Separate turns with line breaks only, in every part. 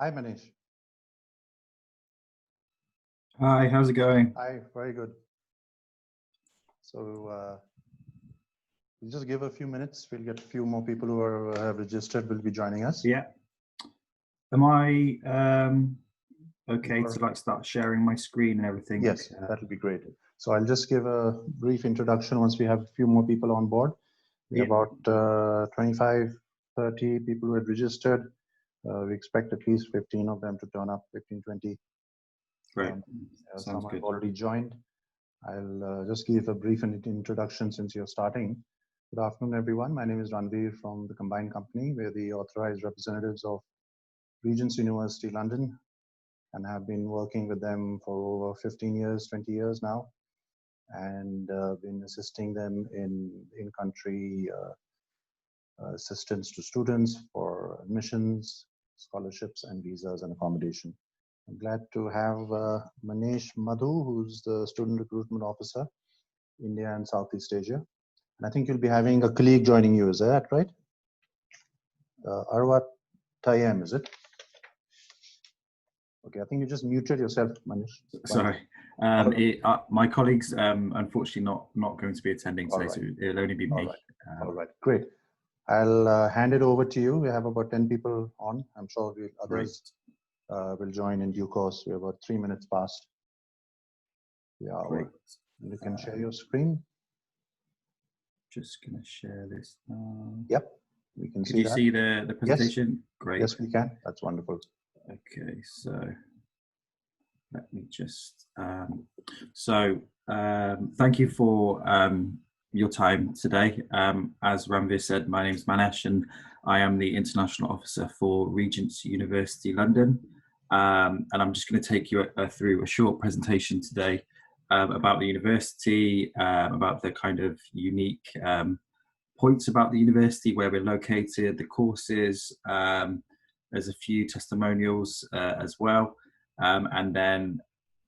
Hi, Manish.
Hi, how's it going?
Hi, very good. So we'll just give a few minutes. We'll get a few more people who have registered will be joining us.
Yeah. Am I okay to start sharing my screen and everything?
Yes, that'll be great. So I'll just give a brief introduction once we have a few more people on board. We have about 25, 30 people who had registered. We expect at least 15 of them to turn up, 15, 20.
Great.
Some have already joined. I'll just give a brief introduction since you're starting. Good afternoon, everyone. My name is Ranveer from the combined company. We're the authorized representatives of Regents University, London, and have been working with them for over 15 years, 20 years now, and been assisting them in in-country assistance to students for admissions, scholarships, and visas and accommodation. I'm glad to have Manish Madhu, who's the Student Recruitment Officer, India and Southeast Asia. And I think you'll be having a colleague joining you, is that right? Arwat Tayem, is it? Okay, I think you just muted yourself, Manish.
Sorry. My colleague's unfortunately not going to be attending today, so it'll only be me.
All right, great. I'll hand it over to you. We have about 10 people on. I'm sure others will join in due course. We're about 3 minutes past the hour.
Great.
You can share your screen.
Just going to share this now.
Yep, we can see that.
Can you see the presentation?
Yes.
Great.
Yes, we can. That's wonderful.
Okay, so let me just, thank you for your time today. As Ranveer said, my name is Manesh and I am the International Officer for Regents University, London. And I'm just going to take you through a short presentation today about the university, about the kind of unique points about the university, where we're located, the courses. There's a few testimonials as well. And then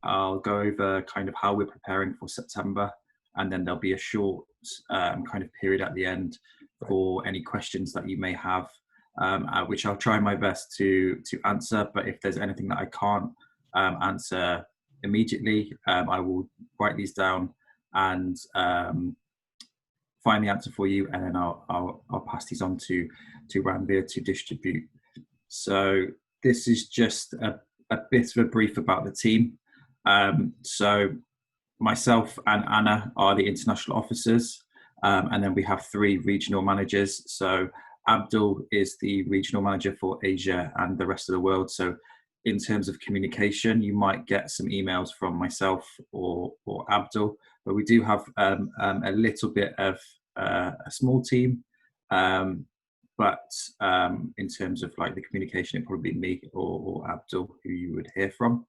I'll go over kind of how we're preparing for September. And then there'll be a short kind of period at the end for any questions that you may have, which I'll try my best to answer. But if there's anything that I can't answer immediately, I will write these down and find the answer for you, and then I'll pass these on to Ranveer to distribute. So this is just a bit of a brief about the team. So myself and Anna are the international officers, and then we have 3 regional managers. So Abdul is the regional manager for Asia and the rest of the world. So in terms of communication, you might get some emails from myself or Abdul, but we do have a little bit of a small team. But in terms of like the communication, it'd probably be me or Abdul who you would hear from.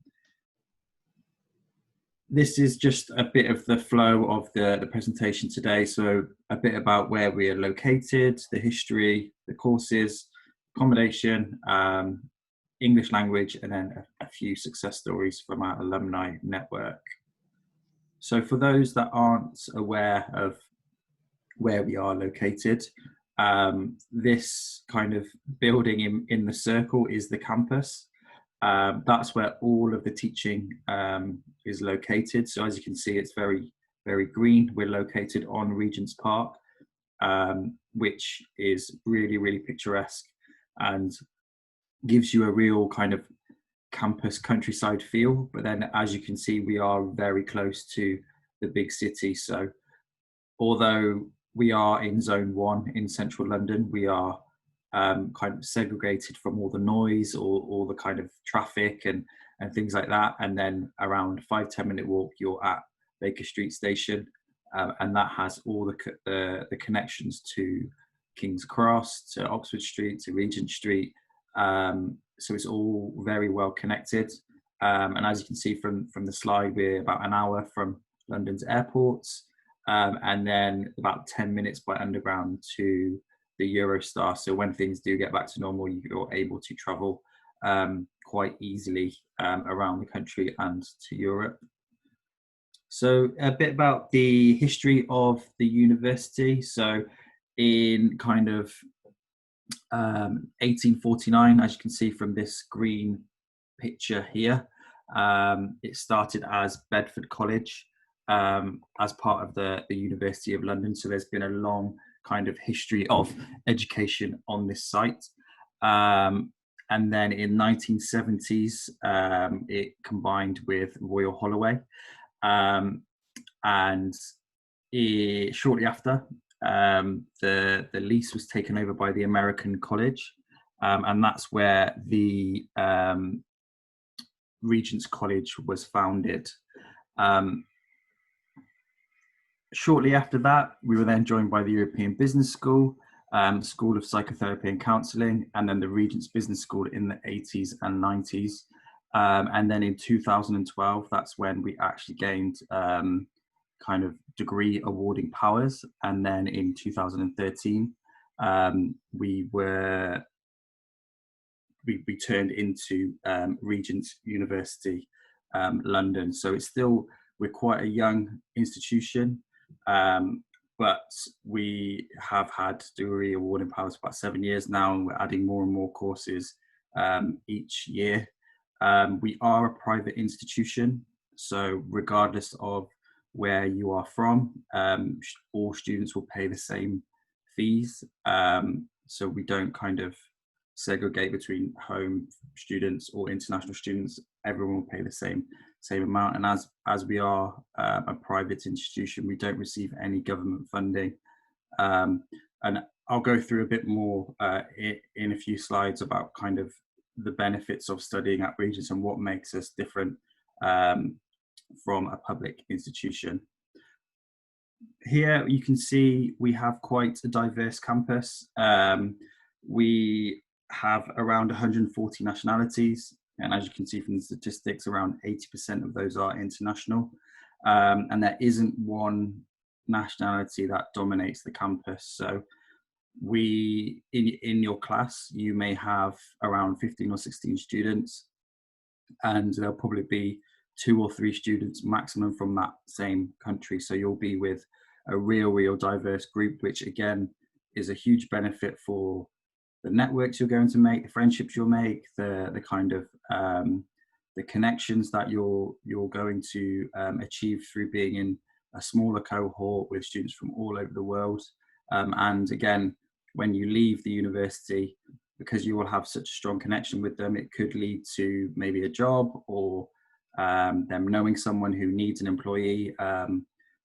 This is just a bit of the flow of the presentation today. So a bit about where we are located, the history, the courses, accommodation, English language, and then a few success stories from our alumni network. So for those that aren't aware of where we are located, this kind of building in the circle is the campus. That's where all of the teaching is located. So as you can see, it's very, very green. We're located on Regent's Park, which is really, really picturesque and gives you a real kind of campus countryside feel. But then as you can see, we are very close to the big city. So although we are in zone 1 in central London, we are kind of segregated from all the noise or all the kind of traffic and things like that. And then around 5-10 minute walk, you're at Baker Street Station, and that has all the connections to King's Cross, to Oxford Street, to Regent Street. So it's all very well connected. And as you can see from the slide, we're about an hour from London's airports, and then about 10 minutes by underground to the Eurostar. So when things do get back to normal, you're able to travel quite easily around the country and to Europe. So a bit about the history of the university. So in kind of 1849, as you can see from this green picture here. It started as Bedford College as part of the University of London. So there's been a long kind of history of education on this site. And then in 1970s, it combined with Royal Holloway. And shortly after, the lease was taken over by the American College. And that's where the Regents College was founded. Shortly after that, we were then joined by the European Business School, School of Psychotherapy and Counselling, and then the Regents Business School in the 80s and 90s. And then in 2012, that's when we actually gained kind of degree awarding powers. And then in 2013, we turned into Regents University, London. So we're quite a young institution, but we have had degree awarding powers for about 7 years now, and we're adding more and more courses each year. We are a private institution, so regardless of where you are from, all students will pay the same fees. So we don't kind of segregate between home students or international students. Everyone will pay the same amount. And as we are a private institution, we don't receive any government funding. And I'll go through a bit more in a few slides about kind of the benefits of studying at Regents and what makes us different from a public institution. Here you can see we have quite a diverse campus. We have around 140 nationalities, and as you can see from the statistics, around 80% of those are international. And there isn't one nationality that dominates the campus. So in your class, you may have around 15 or 16 students, and there'll probably be 2 or 3 students maximum from that same country. So you'll be with a real diverse group, which again is a huge benefit for the networks you're going to make, the friendships you'll make, the kind of the connections that you're going to achieve through being in a smaller cohort with students from all over the world. And again, when you leave the university, because you will have such a strong connection with them, it could lead to maybe a job or them knowing someone who needs an employee.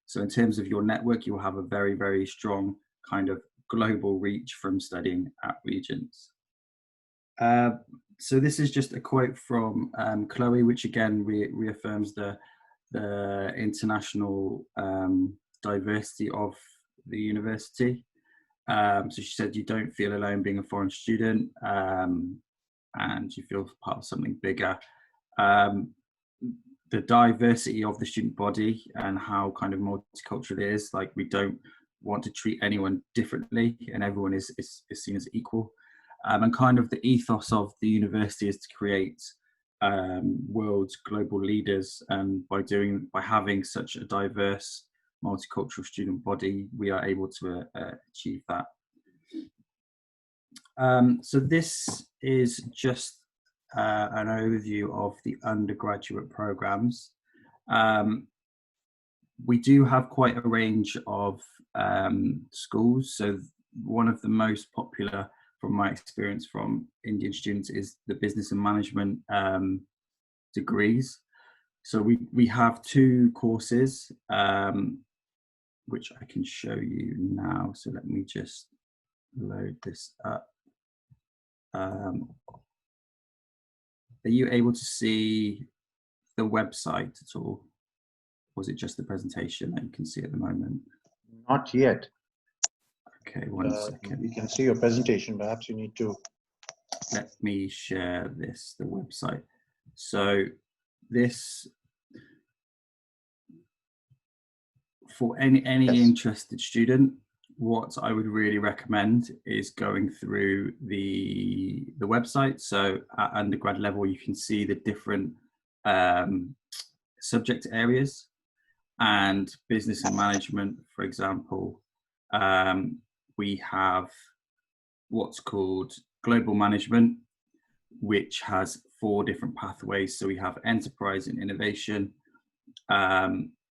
So in terms of your network, you will have a very strong kind of global reach from studying at Regents. So this is just a quote from Chloe, which again reaffirms the international diversity of the university. So she said, "You don't feel alone being a foreign student, and you feel part of something bigger." The diversity of the student body and how kind of multicultural it is, like we don't want to treat anyone differently, and everyone is seen as equal. And kind of the ethos of the university is to create world's global leaders, and by having such a diverse multicultural student body, we are able to achieve that. So this is just an overview of the undergraduate programs. We do have quite a range of schools. So one of the most popular, from my experience from Indian students, is the business and management degrees. So we have 2 courses, which I can show you now. So let me just load this up. Are you able to see the website at all? Or is it just the presentation that you can see at the moment?
Not yet.
Okay, one second.
We can see your presentation. Perhaps you need to.
Let me share the website. So this, for any yes. interested student, what I would really recommend is going through the website. So at undergrad level, you can see the different subject areas, and business and management, for example, we have what's called global management, which has 4 different pathways. So we have enterprise and innovation,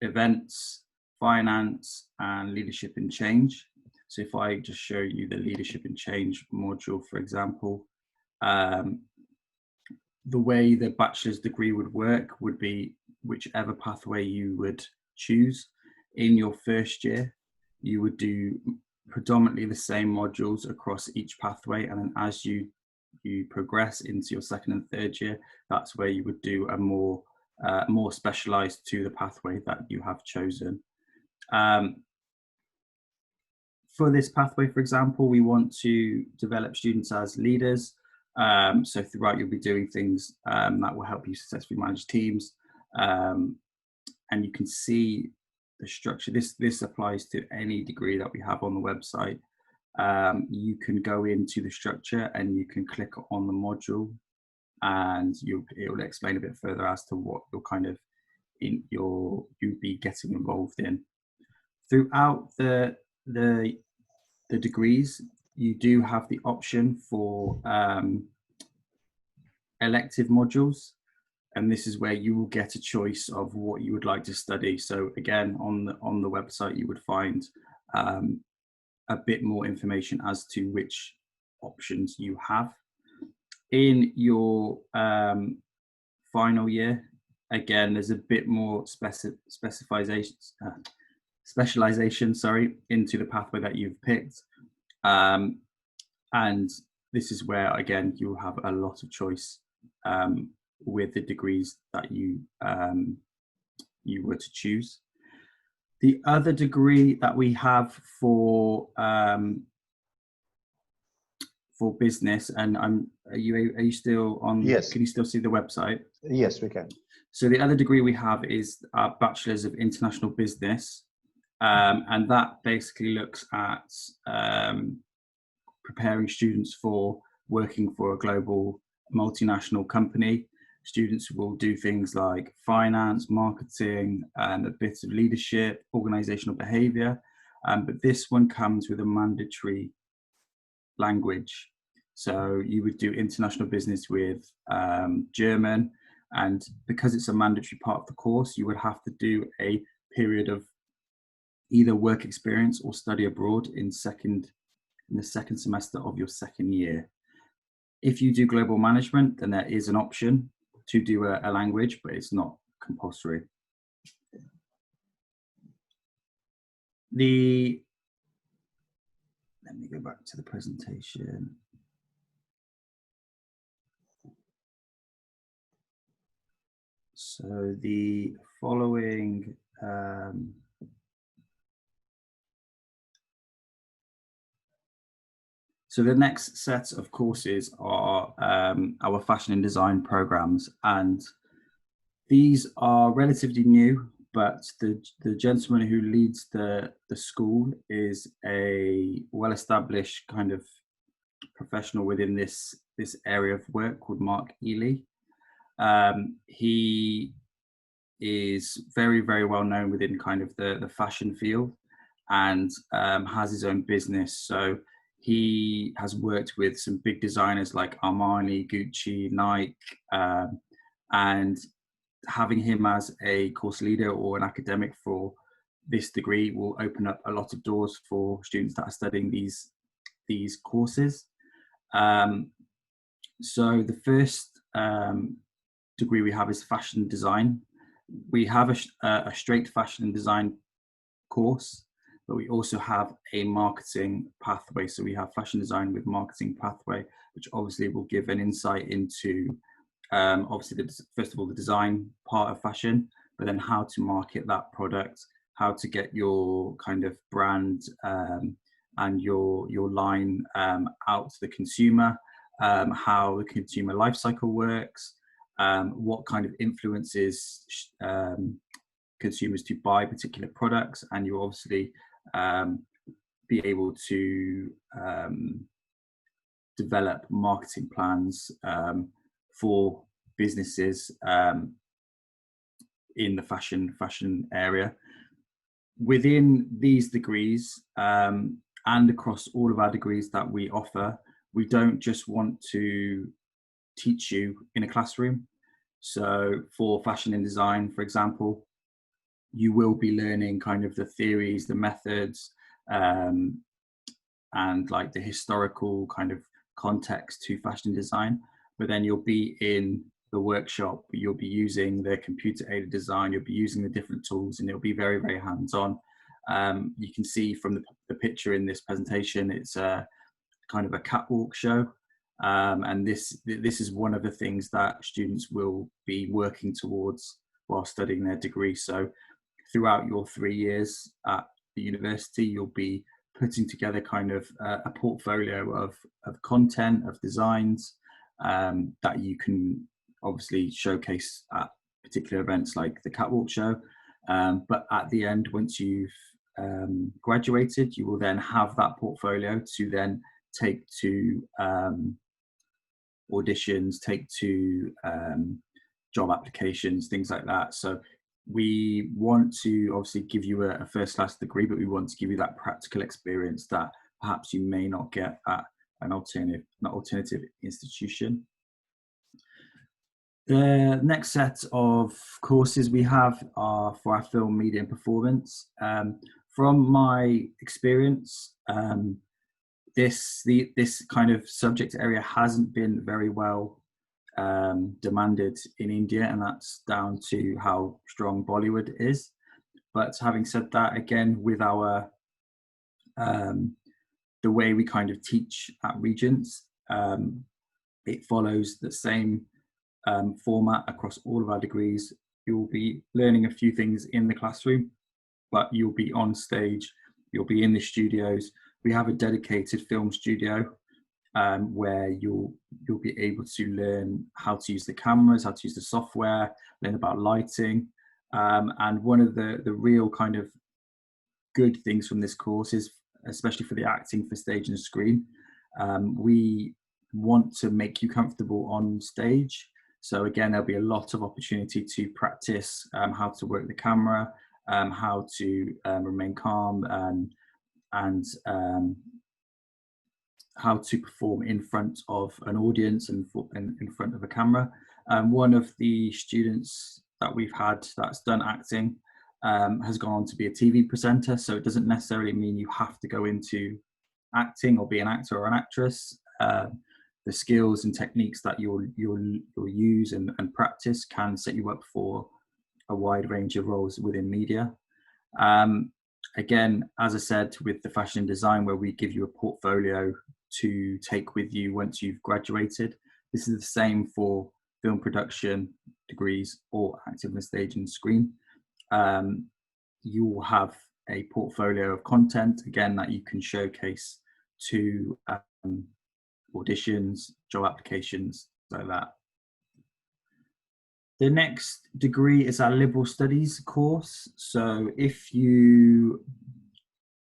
events, finance, and leadership and change. So if I just show you the leadership and change module, for example, the way the bachelor's degree would work would be whichever pathway you would choose. In your first year, you would do predominantly the same modules across each pathway, and then as you progress into your second and third year, that's where you would do a more specialized to the pathway that you have chosen. For this pathway, for example, we want to develop students as leaders. So throughout, you'll be doing things that will help you successfully manage teams. And you can see the structure. This applies to any degree that we have on the website. You can go into the structure and you can click on the module, and it will explain a bit further as to what you'll be getting involved in. Throughout the degrees, you do have the option for elective modules, and this is where you will get a choice of what you would like to study. So again, on the website, you would find a bit more information as to which options you have. In your final year, again, there's a bit more specialization, into the pathway that you've picked. And this is where, again, you'll have a lot of choice with the degrees that you were to choose. The other degree that we have for business, and are you still on?
Yes.
Can you still see the website?
Yes, we can.
So the other degree we have is our Bachelor's of International Business, and that basically looks at preparing students for working for a global multinational company. Students will do things like finance, marketing, and a bit of leadership, organizational behavior. But this one comes with a mandatory language. So you would do international business with German, and because it's a mandatory part of the course, you would have to do a period of either work experience or study abroad in the second semester of your second year. If you do global management, then there is an option to do a language, but it's not compulsory. Let me go back to the presentation. So the following so the next set of courses are our fashion and design programs, and these are relatively new, but the gentleman who leads the school is a well-established kind of professional within this area of work called Mark Ely. He is very, very well known within kind of the fashion field, and has his own business. So he has worked with some big designers like Armani, Gucci, Nike, and having him as a course leader or an academic for this degree will open up a lot of doors for students that are studying these courses. So the first degree we have is fashion design. We have a straight fashion and design course, but we also have a marketing pathway. So we have fashion design with marketing pathway, which obviously will give an insight into obviously first of all the design part of fashion, but then how to market that product, how to get your kind of brand and your line out to the consumer, how the consumer life cycle works, what kind of influences consumers to buy particular products, and you obviously be able to develop marketing plans for businesses in the fashion area. Within these degrees, and across all of our degrees that we offer, we don't just want to teach you in a classroom. So for fashion and design, for example, you will be learning kind of the theories, the methods, and like the historical kind of context to fashion design. But then you'll be in the workshop, you'll be using the computer aided design, you'll be using the different tools, and it'll be very, very hands-on. You can see from the picture in this presentation, it's a kind of a catwalk show. And this is one of the things that students will be working towards while studying their degree. So throughout your 3 years at the university, you'll be putting together kind of a portfolio of content, of designs that you can obviously showcase at particular events like the catwalk show. But at the end, once you've graduated, you will then have that portfolio to then take to auditions, take to job applications, things like that. So we want to obviously give you a first class degree, but we want to give you that practical experience that perhaps you may not get at an alternative institution. The next set of courses we have are for our film, media and performance. From my experience, this kind of subject area hasn't been very well demanded in India, and that's down to how strong Bollywood is. But having said that, again, with our the way we kind of teach at Regents, it follows the same format across all of our degrees. You'll be learning a few things in the classroom, but you'll be on stage, you'll be in the studios. We have a dedicated film studio where you'll be able to learn how to use the cameras, how to use the software, learn about lighting. And one of the real kind of good things from this course is, especially for the acting for stage and screen, we want to make you comfortable on stage. So again, there'll be a lot of opportunity to practice how to work the camera, how to remain calm, and how to perform in front of an audience and in front of a camera. One of the students that we've had that's done acting has gone on to be a TV presenter, so it doesn't necessarily mean you have to go into acting or be an actor or an actress. The skills and techniques that you'll use and practice can set you up for a wide range of roles within media. Again, as I said, with the fashion and design, where we give you a portfolio to take with you once you've graduated, this is the same for film production degrees or acting on stage and screen. You will have a portfolio of content, again, that you can showcase to auditions, job applications, like that. The next degree is our liberal studies course. So if you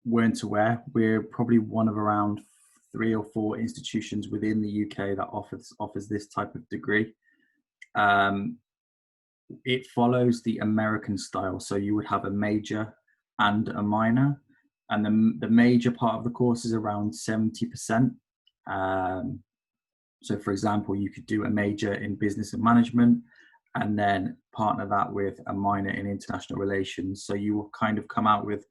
weren't aware, we're probably one of around 3 or 4 institutions within the UK that offers this type of degree. It follows the American style. So you would have a major and a minor, and the major part of the course is around 70%. So for example, you could do a major in business and management and then partner that with a minor in international relations. So you will kind of come out with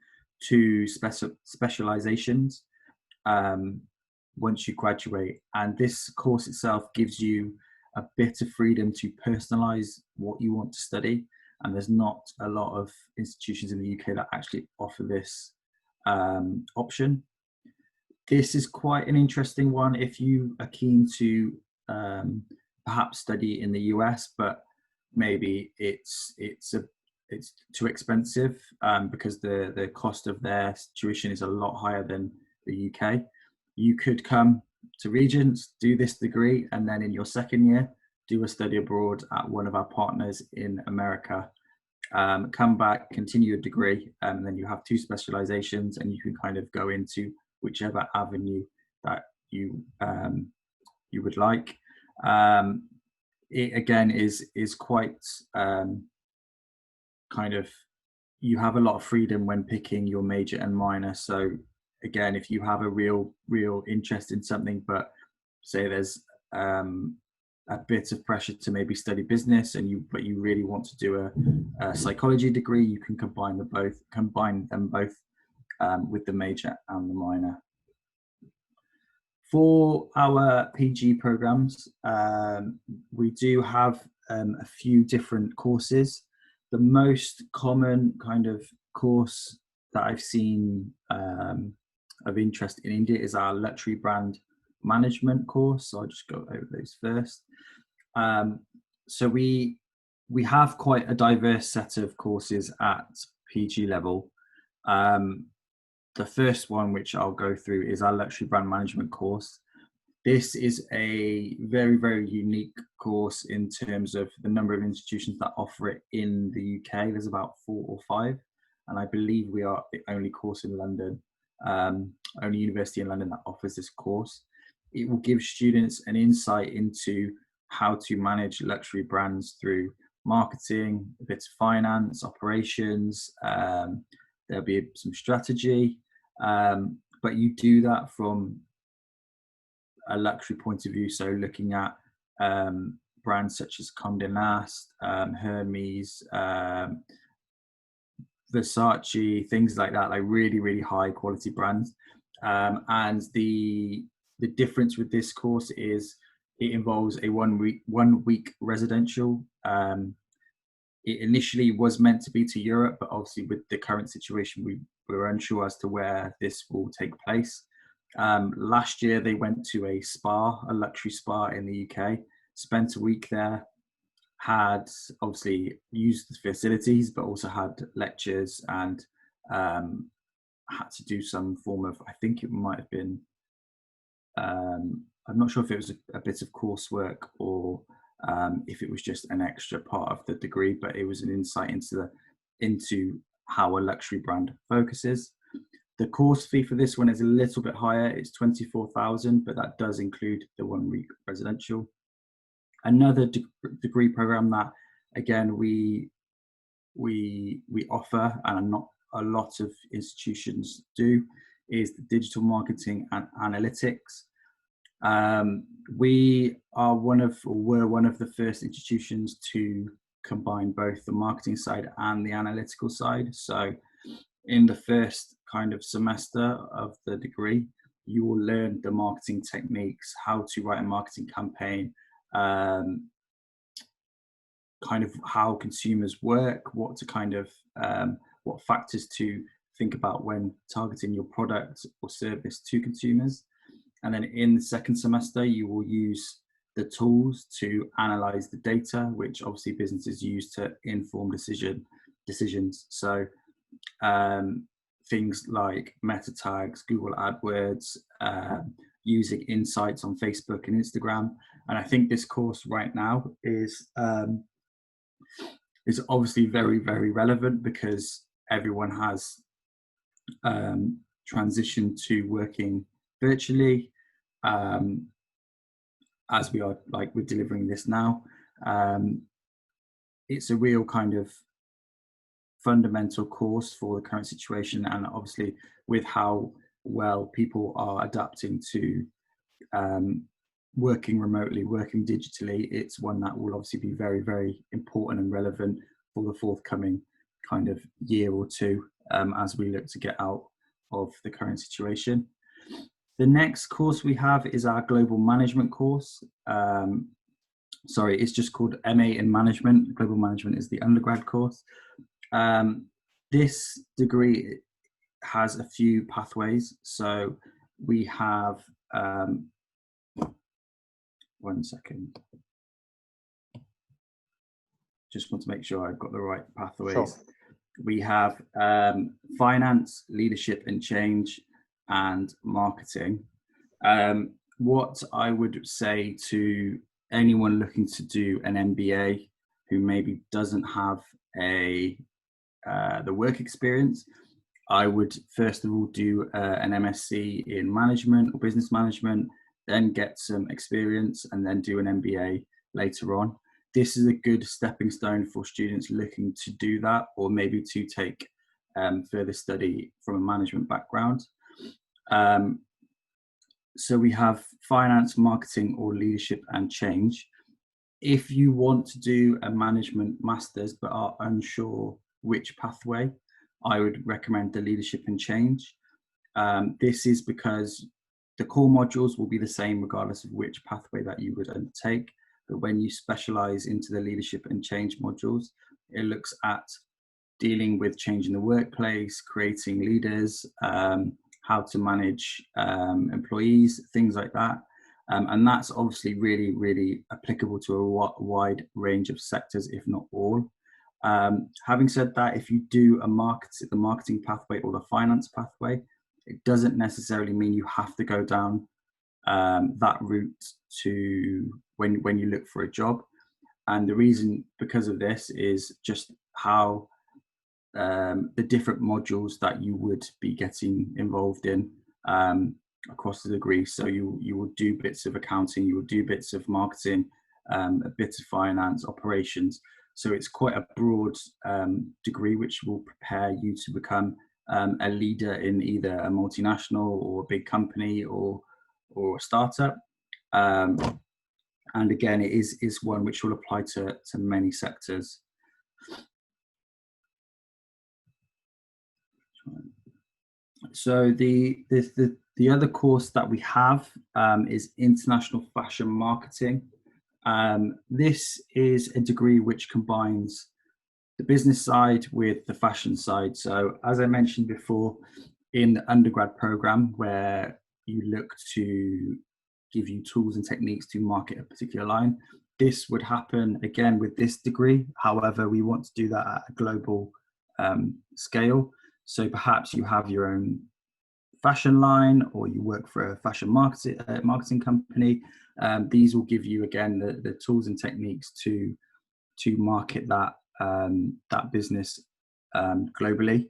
2 specializations once you graduate. And this course itself gives you a bit of freedom to personalize what you want to study. And there's not a lot of institutions in the UK that actually offer this option. This is quite an interesting one if you are keen to perhaps study in the US, but maybe it's too expensive because the cost of their tuition is a lot higher than the UK. You could come to Regents, do this degree, and then in your second year, do a study abroad at one of our partners in America. Come back, continue your degree, and then you have 2 specializations, and you can kind of go into whichever avenue that you would like. It again is quite kind of, you have a lot of freedom when picking your major and minor. So again, if you have a real interest in something, but say there's a bit of pressure to maybe study business, but you really want to do a psychology degree, you can combine them both with the major and the minor. For our PG programs, we do have a few different courses. The most common kind of course that I've seen of interest in India is our luxury brand management course. So I'll just go over those first. So we have quite a diverse set of courses at PG level. The first one, which I'll go through, is our luxury brand management course. This is a very, very unique course in terms of the number of institutions that offer it in the UK. There's about 4 or 5, and I believe we are the only course in London, only university in London that offers this course. It will give students an insight into how to manage luxury brands through marketing, a bit of finance, operations. There'll be some strategy, but you do that from a luxury point of view. So looking at brands such as Condé Nast, Hermes, Versace, things like that, like really, really high quality brands. And the difference with this course is it involves a one week residential. It initially was meant to be to Europe, but obviously with the current situation, we were unsure as to where this will take place. Last year, they went to a luxury spa in the UK, spent a week there, had obviously used the facilities, but also had lectures and had to do some form of, I think it might have been, I'm not sure if it was a bit of coursework or if it was just an extra part of the degree, but it was an insight into how a luxury brand focuses. The course fee for this one is a little bit higher. It's 24,000, but that does include the 1 week residential. Another degree program that, again, we offer, and not a lot of institutions do, is the digital marketing and analytics. We were one of the first institutions to combine both the marketing side and the analytical side. So in the first kind of semester of the degree, you will learn the marketing techniques, how to write a marketing campaign, kind of how consumers work, what factors to think about when targeting your product or service to consumers. And then in the second semester, you will use the tools to analyze the data, which obviously businesses use to inform decisions. So things like meta tags, Google AdWords, using insights on Facebook and Instagram. And I think this course right now is obviously very, very relevant because everyone has transitioned to working virtually, as we are, like, we're delivering this now. It's a real kind of fundamental course for the current situation, and obviously with how well people are adapting to working remotely, working digitally, it's one that will obviously be very, very important and relevant for the forthcoming kind of year or two, as we look to get out of the current situation. The next course we have is our global management course. It's just called MA in Management. Global Management is the undergrad course. This degree has a few pathways. So we have, one second. Just want to make sure I've got the right pathways. Sure. We have finance, leadership and change, and marketing. What I would say to anyone looking to do an MBA who maybe doesn't have the work experience, I would first of all do an MSc in management or business management, then get some experience, and then do an MBA later on. This is a good stepping stone for students looking to do that, or maybe to take further study from a management background. So we have finance, marketing, or leadership and change. If you want to do a management master's but are unsure which pathway, I would recommend the leadership and change. This is because the core modules will be the same regardless of which pathway that you would undertake. But when you specialize into the leadership and change modules, it looks at dealing with change in the workplace, creating leaders, how to manage employees, things like that. And that's obviously really, really applicable to a wide range of sectors, if not all. Having said that, if you do the marketing pathway or the finance pathway, it doesn't necessarily mean you have to go down that route to when you look for a job. And the reason because of this is just how the different modules that you would be getting involved in across the degree. So you will do bits of accounting, you will do bits of marketing, a bit of finance, operations. So it's quite a broad degree which will prepare you to become a leader in either a multinational or a big company or a startup. And again, it is one which will apply to many sectors. So the other course that we have is International Fashion Marketing. This is a degree which combines the business side with the fashion side. So as I mentioned before, in the undergrad program where you look to give you tools and techniques to market a particular line, this would happen again with this degree. However, we want to do that at a global scale. So perhaps you have your own fashion line or you work for a fashion marketing company. These will give you, again, the tools and techniques to market that business globally.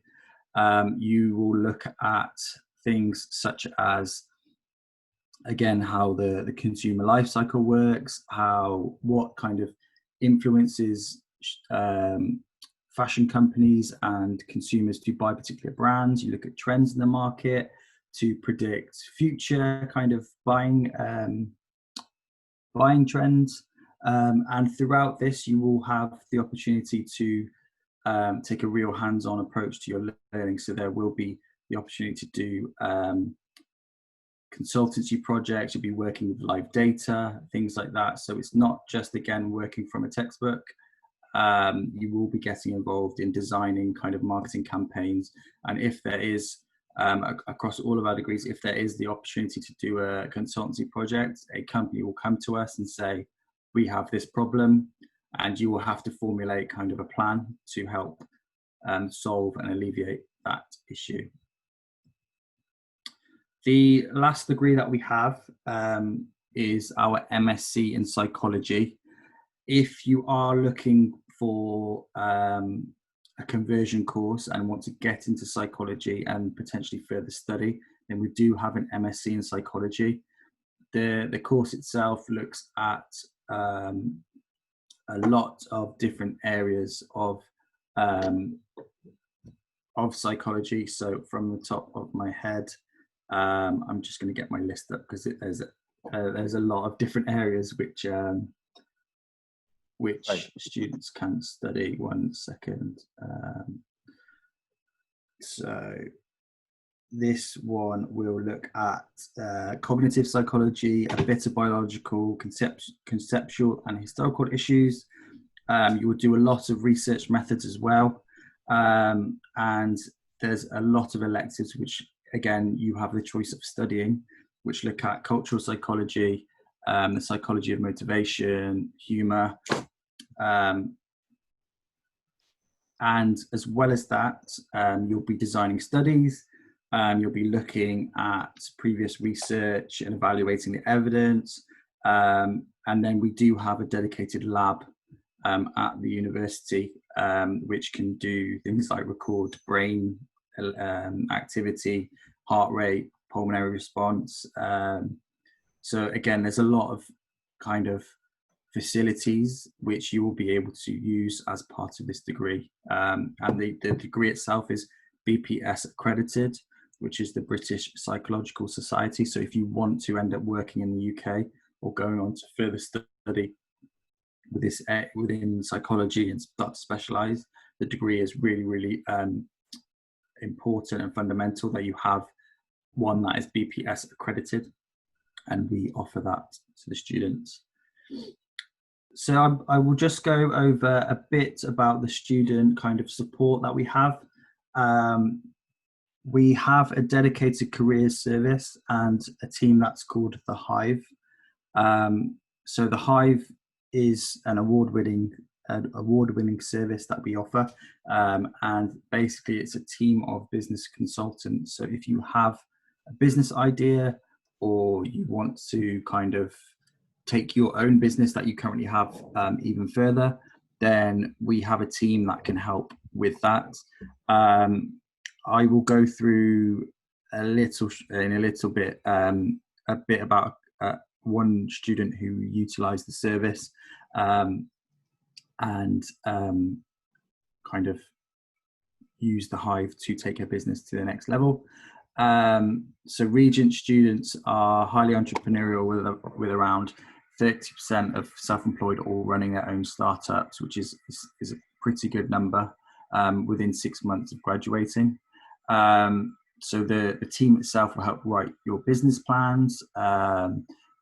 You will look at things such as, again, how the consumer life cycle works, what kind of influences fashion companies and consumers to buy particular brands. You look at trends in the market to predict future kind of buying trends. And throughout this, you will have the opportunity to take a real hands-on approach to your learning. So there will be the opportunity to do consultancy projects, you'll be working with live data, things like that. So it's not just, again, working from a textbook. You will be getting involved in designing kind of marketing campaigns. And if there is, across all of our degrees, if there is the opportunity to do a consultancy project, a company will come to us and say, we have this problem, and you will have to formulate kind of a plan to help solve and alleviate that issue. The last degree that we have is our MSc in Psychology. If you are looking for a conversion course and want to get into psychology and potentially further study, then we do have an MSc in Psychology. The course itself looks at a lot of different areas of psychology. So from the top of my head, I'm just going to get my list up because there's a lot of different areas which students can study. 1 second. So this one will look at cognitive psychology, a bit of biological, conceptual and historical issues. You will do a lot of research methods as well. And there's a lot of electives which, again, you have the choice of studying, which look at cultural psychology, the psychology of motivation, humor. And as well as that, you'll be designing studies. You'll be looking at previous research and evaluating the evidence. And then we do have a dedicated lab at the university, which can do things like record brain activity, heart rate, pulmonary response. So again, there's a lot of kind of facilities which you will be able to use as part of this degree. And the degree itself is BPS accredited. which is the British Psychological Society. So if you want to end up working in the UK or going on to further study with this within psychology and start to specialize, the degree is really, really important and fundamental that you have one that is BPS accredited, and we offer that to the students. So I will just go over a bit about the student kind of support that we have. We have a dedicated careers service and a team that's called The Hive. So The Hive is an award-winning service that we offer, and basically it's a team of business consultants. So if you have a business idea or you want to kind of take your own business that you currently have even further, then we have a team that can help with that. I will go through a little bit about one student who utilised the service and kind of use the Hive to take her business to the next level. So Regents students are highly entrepreneurial with around 30% of self-employed or running their own startups, which is a pretty good number within 6 months of graduating. So the team itself will help write your business plans.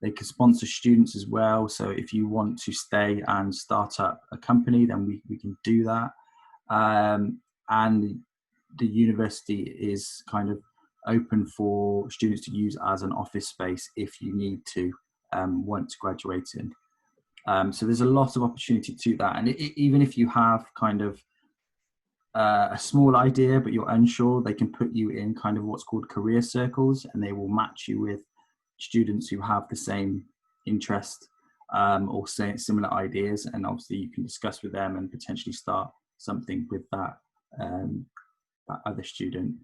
They can sponsor students as well. So if you want to stay and start up a company, then we can do that. And the university is kind of open for students to use as an office space if you need to once graduating. So there's a lot of opportunity to that. And even if you have kind of a small idea but you're unsure, they can put you in kind of what's called career circles, and they will match you with students who have the same interest or similar ideas, and obviously you can discuss with them and potentially start something with that other student.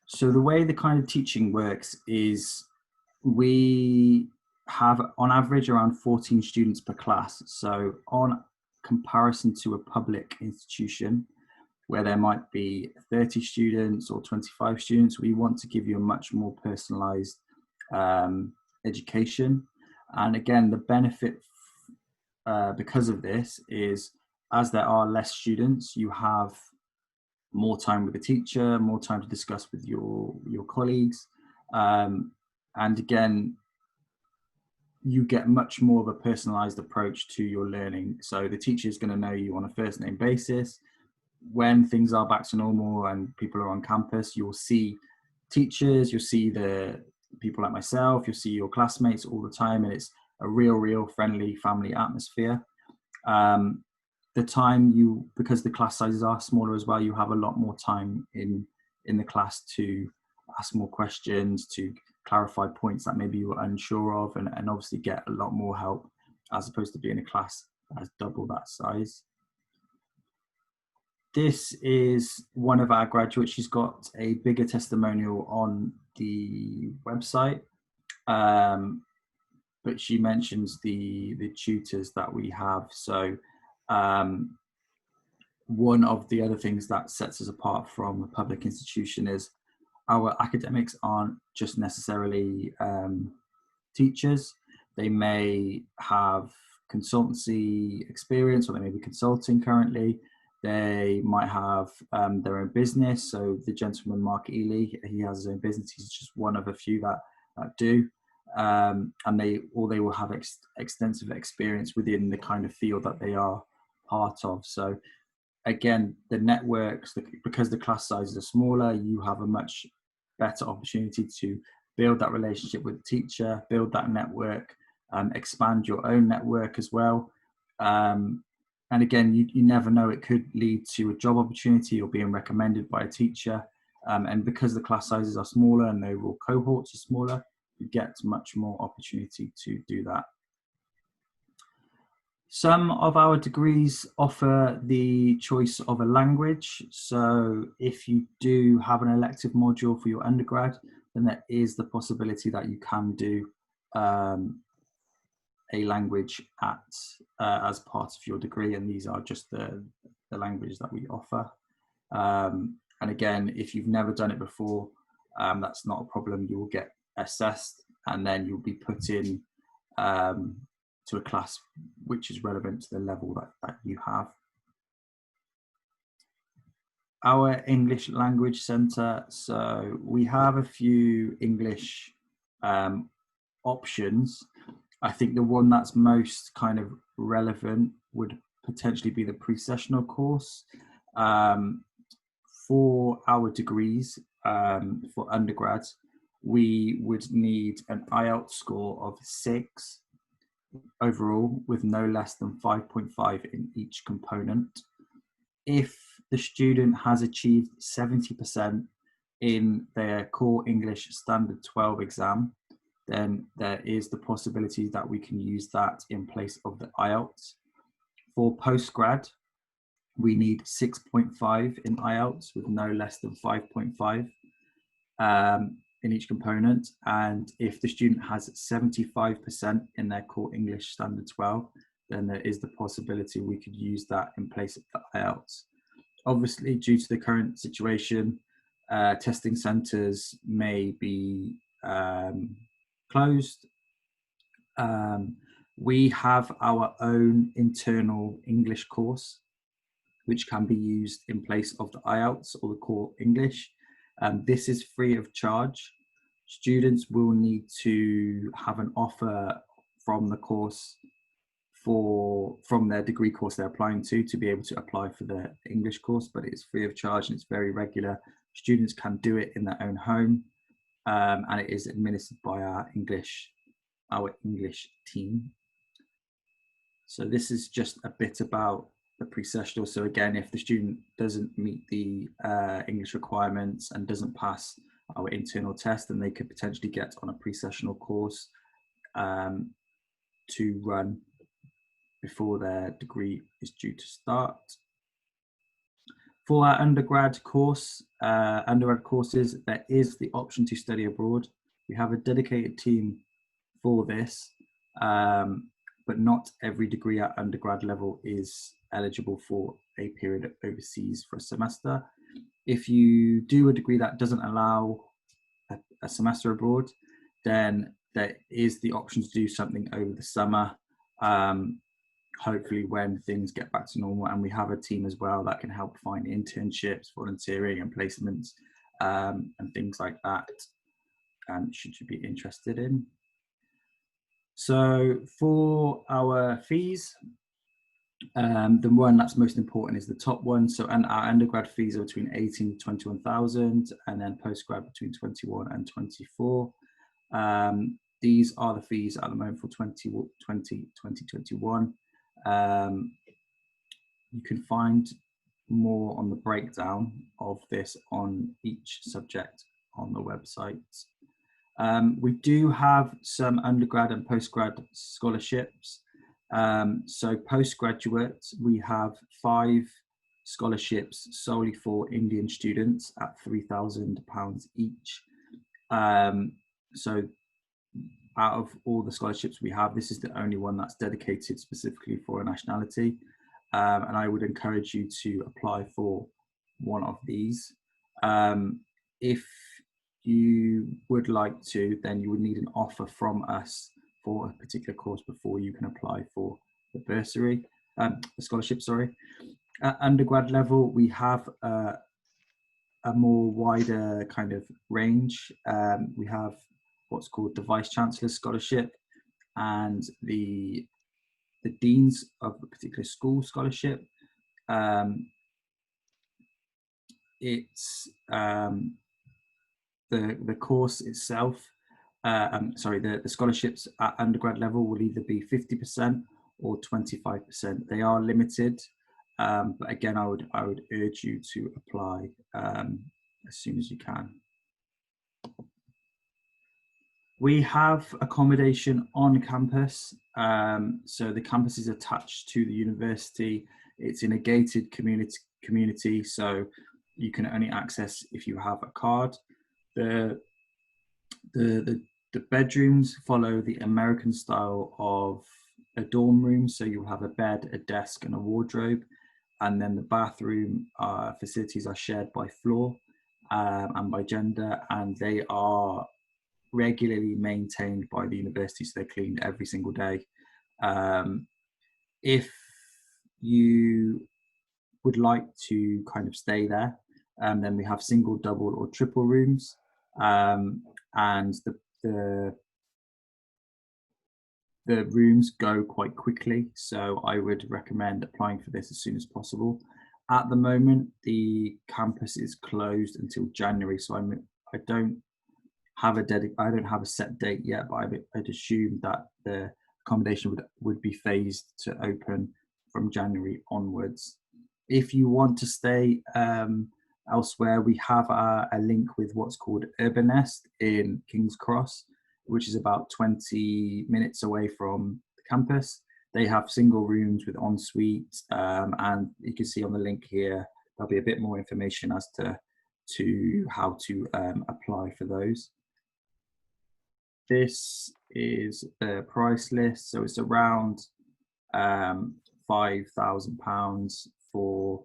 So the way the kind of teaching works is we have on average around 14 students per class. So on comparison to a public institution where there might be 30 students or 25 students, we want to give you a much more personalized education. And again, the benefit because of this is, as there are less students, you have more time with the teacher, more time to discuss with your colleagues. And again, you get much more of a personalized approach to your learning. So the teacher is going to know you on a first name basis. When things are back to normal and people are on campus, you'll see teachers, you'll see the people like myself, you'll see your classmates all the time, and it's a real friendly family atmosphere. The time because the class sizes are smaller as well, you have a lot more time in the class to ask more questions, to clarify points that maybe you were unsure of, and obviously get a lot more help as opposed to being a class that has double that size. This is one of our graduates. She's got a bigger testimonial on the website, but she mentions the tutors that we have. So one of the other things that sets us apart from a public institution is our academics aren't just necessarily teachers. They may have consultancy experience, or they may be consulting currently. They might have their own business. So the gentleman, Mark Ely, he has his own business. He's just one of a few that do. And they will have extensive experience within the kind of field that they are part of. So again, the networks, because the class sizes are smaller, you have a much better opportunity to build that relationship with the teacher, build that network, expand your own network as well. And again, you never know, it could lead to a job opportunity or being recommended by a teacher. And because the class sizes are smaller and the overall cohorts are smaller, you get much more opportunity to do that. Some of our degrees offer the choice of a language. So if you do have an elective module for your undergrad, then there is the possibility that you can do a language as part of your degree, and these are just the languages that we offer. And again, if you've never done it before, that's not a problem. You will get assessed and then you'll be put in to a class which is relevant to the level that you have. Our English Language Centre, so we have a few English options. I think the one that's most kind of relevant would potentially be the pre-sessional course. For our degrees, for undergrads, we would need an IELTS score of 6 overall, with no less than 5.5 in each component. If the student has achieved 70% in their core English standard 12 exam, then there is the possibility that we can use that in place of the IELTS. For postgrad, we need 6.5 in IELTS with no less than 5.5 in each component. And if the student has 75% in their core English standard 12, then there is the possibility we could use that in place of the IELTS. Obviously, due to the current situation, testing centres may be closed. We have our own internal English course, which can be used in place of the IELTS or the core English. This is free of charge. Students will need to have an offer from the course from their degree course they're applying to be able to apply for the English course, but it's free of charge and it's very regular. Students can do it in their own home, and it is administered by our English team. So this is just a bit about the pre-sessional. So again, if the student doesn't meet the English requirements and doesn't pass our internal test, then they could potentially get on a pre-sessional course to run before their degree is due to start. For our undergrad courses, there is the option to study abroad. We have a dedicated team for this, but not every degree at undergrad level is eligible for a period overseas for a semester. If you do a degree that doesn't allow a semester abroad, then there is the option to do something over the summer, hopefully when things get back to normal. And we have a team as well that can help find internships, volunteering and placements, and things like that, should you be interested in. So for our fees, the one that's most important is the top one. So our undergrad fees are between 18 to 21,000, and then postgrad between 21 and 24. These are the fees at the moment for 2021. You can find more on the breakdown of this on each subject on the website. We do have some undergrad and postgrad scholarships. So postgraduate, we have 5 scholarships solely for Indian students at £3,000 each. So out of all the scholarships we have, this is the only one that's dedicated specifically for a nationality. And I would encourage you to apply for one of these. If you would like to, then you would need an offer from us for a particular course before you can apply for the bursary, the scholarship, sorry. At undergrad level, we have a more wider kind of range. We have what's called the Vice Chancellor Scholarship and the Deans of a particular school scholarship. It's the course itself, the scholarships at undergrad level will either be 50% or 25%. They are limited, but again, I would urge you to apply as soon as you can. We have accommodation on campus, so the campus is attached to the university. It's in a gated community, so you can only access if you have a card. The bedrooms follow the American style of a dorm room, so you'll have a bed, a desk, and a wardrobe. and then the bathroom facilities are shared by floor and by gender, and they are regularly maintained by the university, so they're cleaned every single day. If you would like to kind of stay there, then we have single, double, or triple rooms, and the rooms go quite quickly, so I would recommend applying for this as soon as possible. At the moment, the campus is closed until January, so I don't have a set date yet, but I'd assume that the accommodation would be phased to open from January onwards. If you want to stay elsewhere, we have a link with what's called Urban Nest in King's Cross, which is about 20 minutes away from the campus. They have single rooms with ensuite, and you can see on the link here, there'll be a bit more information as to how to apply for those. This is the price list, so it's around £5,000 for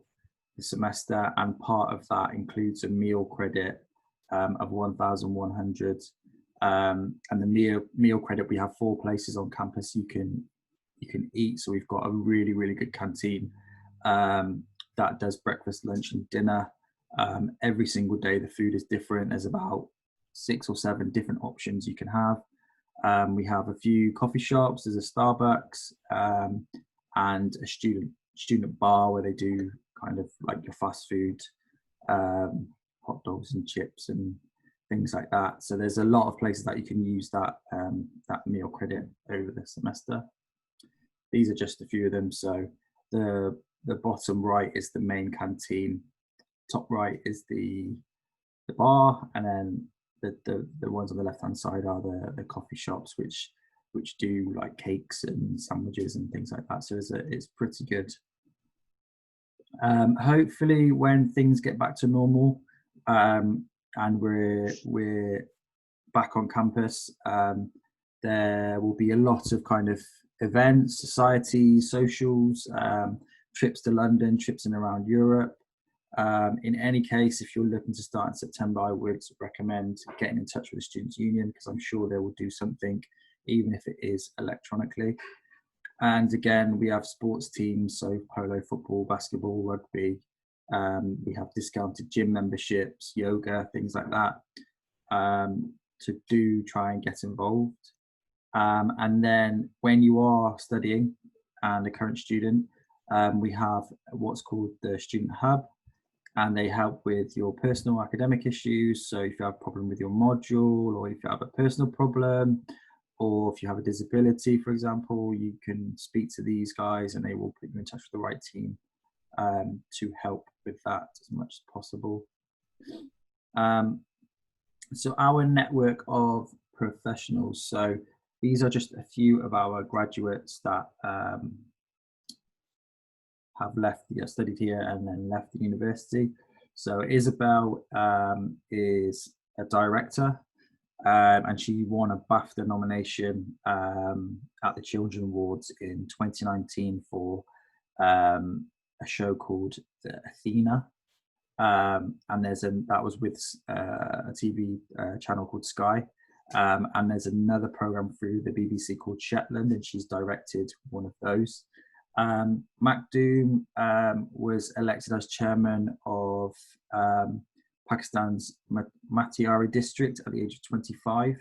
the semester, and part of that includes a meal credit of 1,100. And the meal credit, we have 4 places on campus you can eat. So we've got a really good canteen that does breakfast, lunch, and dinner. Every single day the food is different. There's about 6 or 7 different options you can have. We have a few coffee shops. There's a Starbucks and a student bar where they do kind of like your fast food, hot dogs and chips and things like that. So there's a lot of places that you can use that meal credit over the semester. These are just a few of them. So the bottom right is the main canteen, top right is the bar, and then the ones on the left hand side are the coffee shops which do like cakes and sandwiches and things like that. So it's pretty good. Hopefully when things get back to normal and we're back on campus, there will be a lot of kind of events, societies, socials, trips to London, trips in around Europe. In any case, if you're looking to start in September, I would recommend getting in touch with the Students' Union, because I'm sure they will do something, even if it is electronically. And again, we have sports teams, so polo, football, basketball, rugby. We have discounted gym memberships, yoga, things like that, to do try and get involved. And then when you are studying and a current student, we have what's called the Student Hub, and they help with your personal academic issues. So if you have a problem with your module, or if you have a personal problem, or if you have a disability, for example, you can speak to these guys and they will put you in touch with the right team to help with that as much as possible. So our network of professionals. So these are just a few of our graduates that have studied here and then left the university. So Isabel is a director, and she won a BAFTA nomination at the Children Awards in 2019 for a show called Athena, and that was with a TV channel called Sky, and there's another program through the BBC called Shetland, and she's directed one of those. Makdoum was elected as chairman of Pakistan's Matiari district at the age of 25,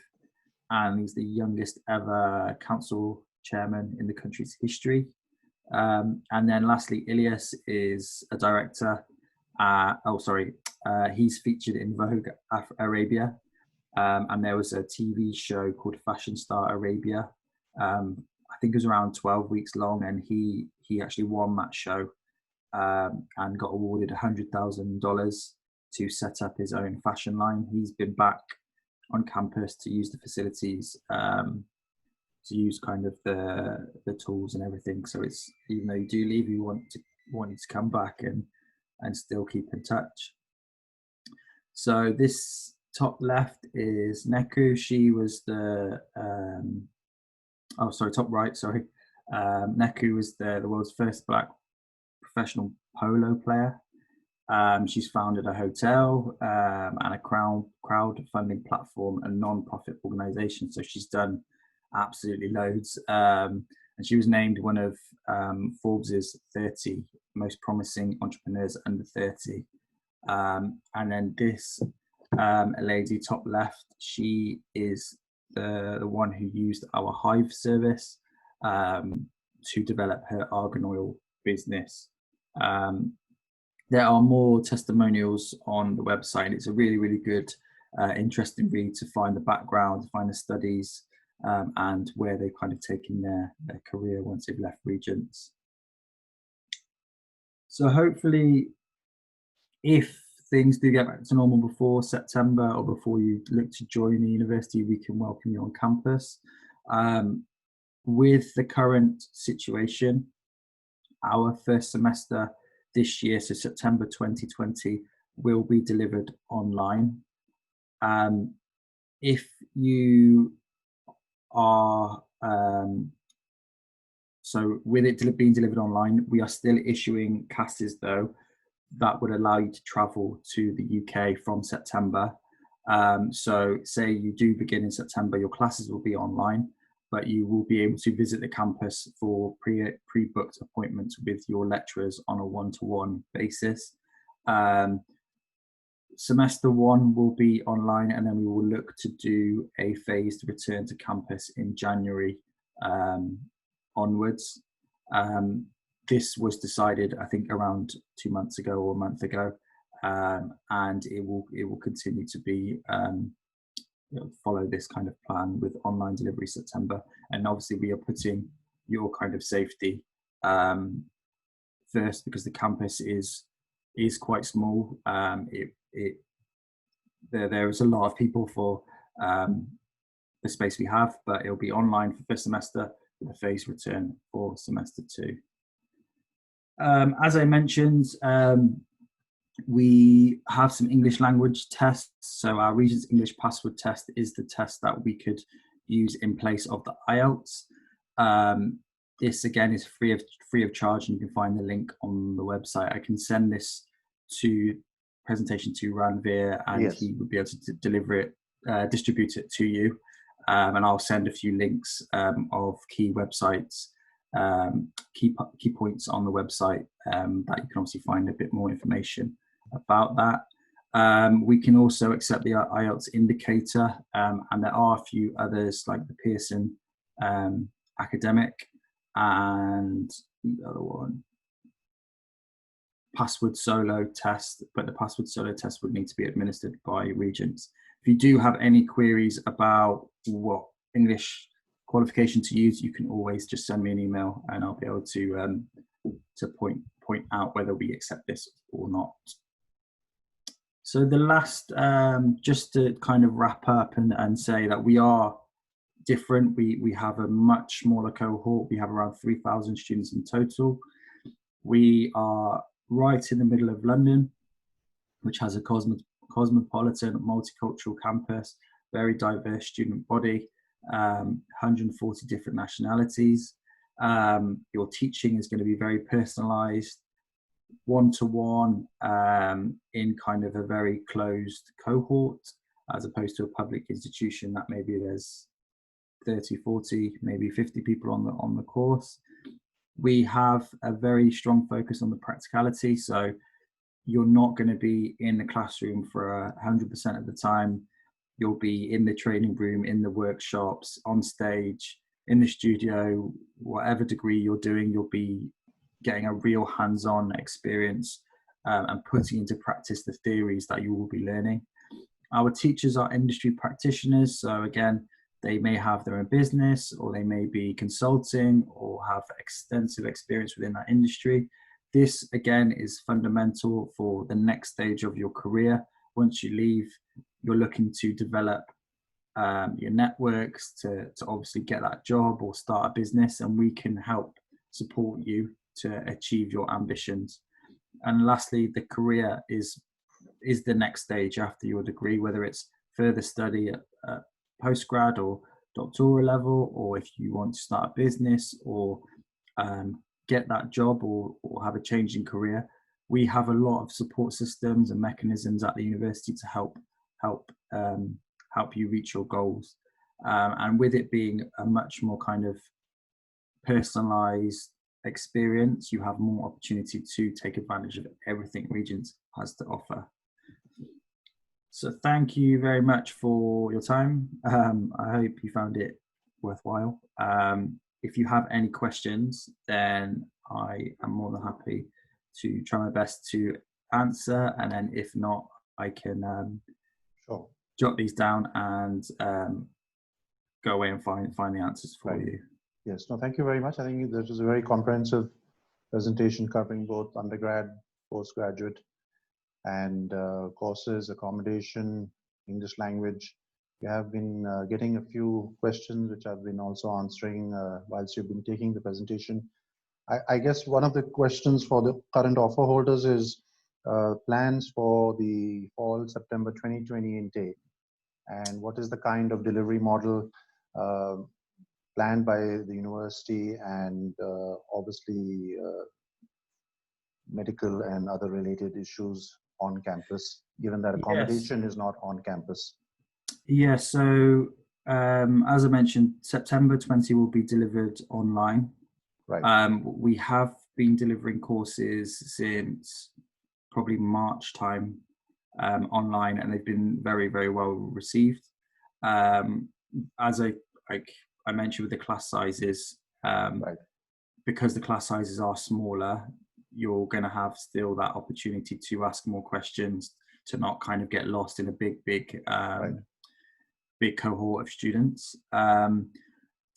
and he's the youngest ever council chairman in the country's history. And then lastly, Ilyas is a director. He's featured in Vogue Arabia, and there was a TV show called Fashion Star Arabia. I think it was around 12 weeks long, and he actually won that show and got awarded $100,000 to set up his own fashion line. He's been back on campus to use the facilities, to use kind of the tools and everything. So it's, even though you do leave, you want you to come back and still keep in touch. So this top left is Neku. She was the top right, sorry. Neku was the world's first Black professional polo player. She's founded a hotel and a crowdfunding platform, a non-profit organization. So she's done absolutely loads. And she was named one of Forbes's 30 most promising entrepreneurs under 30. And then this lady top left, she is the one who used our Hive service to develop her argan oil business. There are more testimonials on the website. It's a really, really good, interesting read to find the background, to find the studies, and where they've kind of taken their career once they've left Regents. So hopefully, if things do get back to normal before September or before you look to join the university, we can welcome you on campus. With the current situation, our first semester this year, so September 2020, will be delivered online. If you are, so with it being delivered online, we are still issuing passes though, that would allow you to travel to the UK from September. So say you do begin in September, your classes will be online, but you will be able to visit the campus for pre-booked appointments with your lecturers on a one-to-one basis. Semester one will be online, and then we will look to do a phased return to campus in January onwards. This was decided, I think, around 2 months ago or a month ago, and it will continue to be follow this kind of plan with online delivery September. And obviously we are putting your kind of safety first, because the campus is quite small. There is a lot of people for the space we have, but it'll be online for first semester with a phased return for semester two. As I mentioned, we have some English language tests. So our Regents English password test is the test that we could use in place of the IELTS. This again is free of charge, and you can find the link on the website. I can send this presentation to Ranveer, and yes, he would be able to distribute it to you. And I'll send a few links of key websites, key points on the website that you can obviously find a bit more information about that. We can also accept the IELTS indicator, and there are a few others like the Pearson academic, and the other one, password solo test, but the password solo test would need to be administered by Regents. If you do have any queries about what English qualification to use, you can always just send me an email, and I'll be able to point out whether we accept this or not. So the last, just to kind of wrap up and say that we are different. We have a much smaller cohort. We have around 3,000 students in total. We are right in the middle of London, which has a cosmopolitan, multicultural campus, very diverse student body, 140 different nationalities. Your teaching is going to be very personalized, one-to-one, in kind of a very closed cohort, as opposed to a public institution that maybe there's 30, 40, maybe 50 people on the course. We have a very strong focus on the practicality, so you're not going to be in the classroom for 100% of the time. You'll be in the training room, in the workshops, on stage, in the studio, whatever degree you're doing, you'll be getting a real hands-on experience and putting into practice the theories that you will be learning. Our teachers are industry practitioners, so again, they may have their own business, or they may be consulting or have extensive experience within that industry. This, again, is fundamental for the next stage of your career. Once you leave, you're looking to develop your networks to obviously get that job or start a business, and we can help support you to achieve your ambitions. And lastly, the career is the next stage after your degree, whether it's further study at postgrad or doctoral level, or if you want to start a business or get that job or have a change in career. we have a lot of support systems and mechanisms at the university to help you reach your goals. And with it being a much more kind of personalized experience, you have more opportunity to take advantage of everything Regents has to offer. So thank you very much for your time. I hope you found it worthwhile. If you have any questions, then I am more than happy to try my best to answer. And then if not, I can
Sure.
jot these down and go away and find the answers for you.
Yes, no, thank you very much. I think this was a very comprehensive presentation covering both undergrad, postgraduate, and courses, accommodation, English language. We have been getting a few questions which I've been also answering whilst you've been taking the presentation. I guess one of the questions for the current offer holders is plans for the fall September 2020 intake, and what is the kind of delivery model planned by the university, and obviously medical and other related issues on campus, given that accommodation is not on campus.
Yeah, so as I mentioned, September 20 will be delivered online.
Right.
We have been delivering courses since probably March time online, and they've been very, very well received. As I mentioned with the class sizes,
Right.
because the class sizes are smaller, you're going to have still that opportunity to ask more questions, to not kind of get lost in a big cohort of students.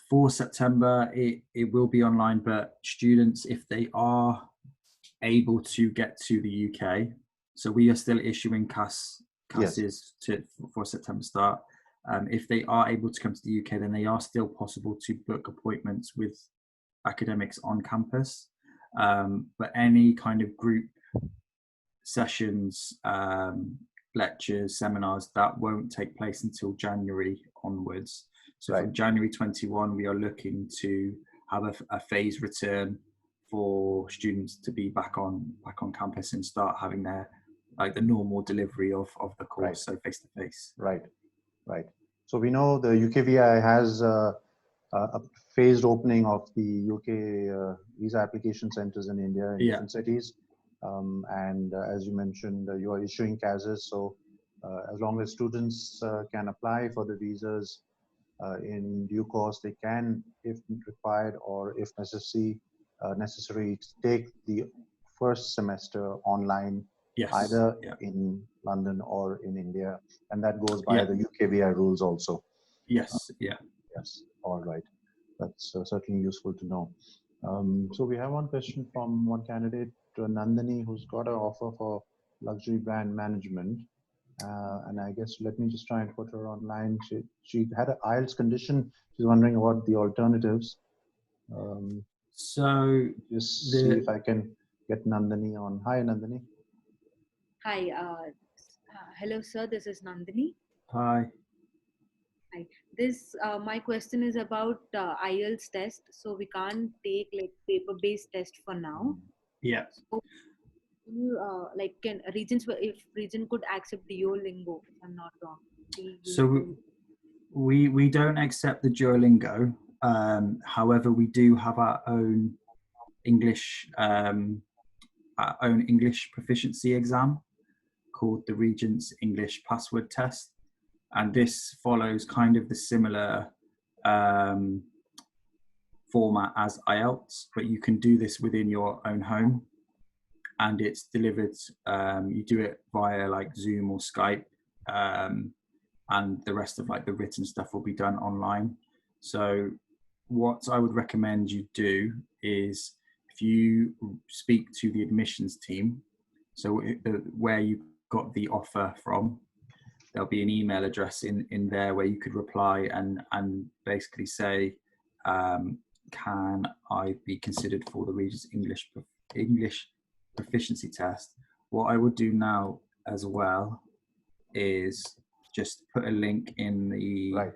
For September, it will be online, but students, if they are able to get to the UK, so we are still issuing CASs for September start. If they are able to come to the UK, then they are still possible to book appointments with academics on campus. But any kind of group sessions, lectures, seminars, that won't take place until January onwards. So from January 21, we are looking to have a phased return for students to be back on campus and start having their the normal delivery of the course, so face to face.
Right. So we know the UKVI has a phased opening of the UK visa application centers in India in different cities. And as you mentioned, you are issuing CASs. So as long as students can apply for the visas in due course, they can, if required or if necessary, take the first semester online, either in London or in India. And that goes by the UKVI rules also.
Yes.
All right. That's certainly useful to know. So we have one question from one candidate, Nandini, who's got an offer for luxury brand management. And I guess let me just try and put her online. She had an IELTS condition. She's wondering about the alternatives.
So
just see if I can get Nandini on. Hi, Nandini.
Hi. Hello, sir. This is Nandini.
Hi.
Hi. This my question is about IELTS test. So we can't take like paper-based test for now.
Yeah.
So, can Regents, if Regent could accept Duolingo, if I'm not wrong.
So we don't accept the Duolingo. However, we do have our own English proficiency exam called the Regents English Password Test, and this follows kind of the similar format as IELTS, but you can do this within your own home, and it's delivered. You do it via like Zoom or Skype, and the rest of like the written stuff will be done online. So what I would recommend you do is, if you speak to the admissions team, so where you got the offer from, there'll be an email address in there where you could reply and basically say, can I be considered for the Regents English proficiency test? What I would do now as well is just put a link in the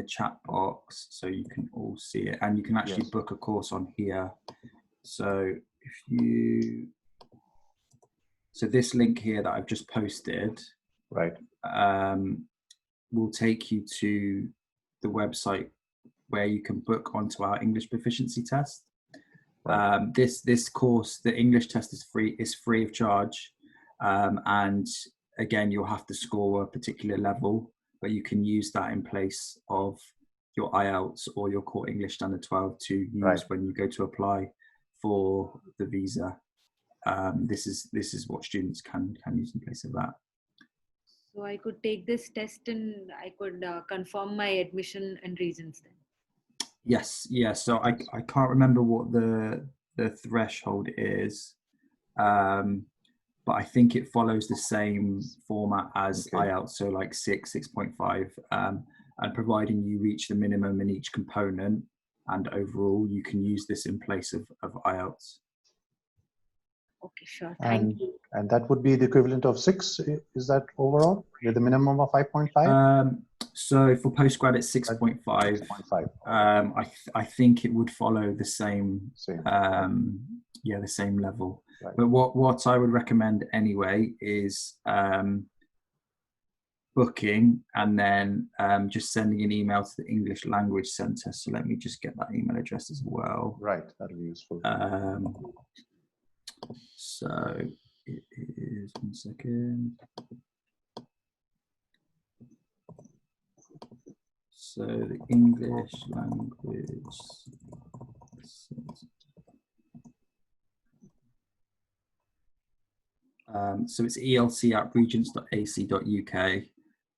chat box so you can all see it, and you can actually book a course on here. So if you So this link here that I've just posted
Right.
will take you to the website where you can book onto our English proficiency test.
Right.
This course, the English test is free of charge, and again, you'll have to score a particular level, but you can use that in place of your IELTS or your Core English Standard 12 to use
Right.
when you go to apply for the visa. This is what students can use in place of that.
So I could take this test and I could confirm my admission and reasons then.
Yes, so I can't remember what the threshold is, but I think it follows the same format as
Okay.
IELTS, so like 6.5, and providing you reach the minimum in each component, and overall you can use this in place of IELTS.
Okay, sure. Thank
And
you.
and that would be the equivalent of 6. Is that overall with a minimum of 5.5?
So for postgrad it's 6.5.
6.5.
I think it would follow the same.
Same.
The same level.
Right.
But what I would recommend anyway is booking and then just sending an email to the English Language Centre. So let me just get that email address as well.
Right. That'll be useful.
So it is, 1 second. So the English Language Centre. So it's elc@regents.ac.uk,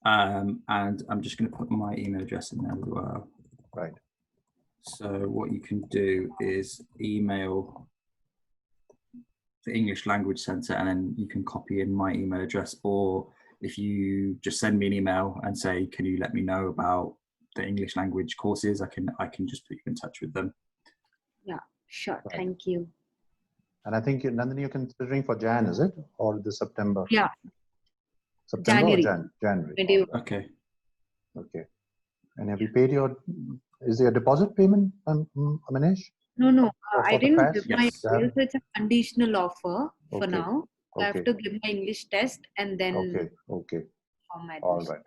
and I'm just going to put my email address in there as well.
Right.
So what you can do is email the English Language Centre, and then you can copy in my email address, or if you just send me an email and say, can you let me know about the English language courses, I can just put you in touch with them.
Yeah, sure.
Right.
Thank you.
And I think, Nandini, you're considering for Jan, is it? Or the September?
Yeah.
September
January.
or January?
Okay.
Okay. And have you paid your, is there a deposit payment, Manish?
No.
Or
I
for the
didn't
pass?
give my
Yes.
IELTS. It's a conditional offer for
Okay.
now. So I have
Okay.
to give my English test and then
Okay.
form my
All
admission.
right.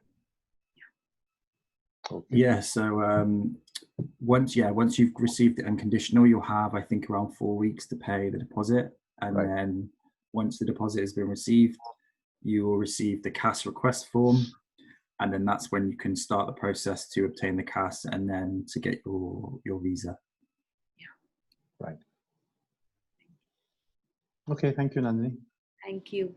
Okay.
Yeah. So once you've received the unconditional, you'll have, I think, around 4 weeks to pay the deposit, and
Right.
then once the deposit has been received, you will receive the CAS request form, and then that's when you can start the process to obtain the CAS and then to get your visa.
Right. Okay. Thank you, Nandini.
Thank you.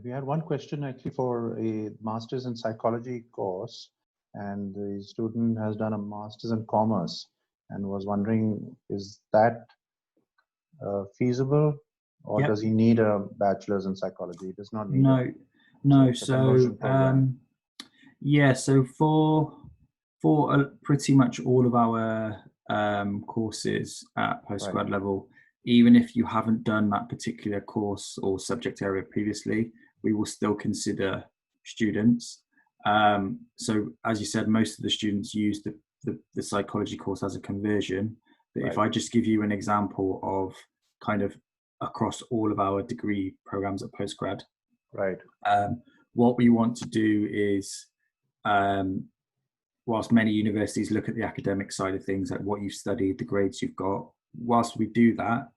We had one question actually for a master's in psychology course, and the student has done a master's in commerce and was wondering, is that feasible, or
Yep.
does he need a bachelor's in psychology? He does not need
No.
it's a conversion program.
So for pretty much all of our courses at postgrad level, even if you haven't done that particular course or subject area previously, we will still consider students. So as you said, most of the students use the psychology course as a conversion. But if I just give you an example of kind of across all of our degree programs at postgrad, what we want to do is, whilst many universities look at the academic side of things, like what you've studied, the grades you've got, whilst we do that,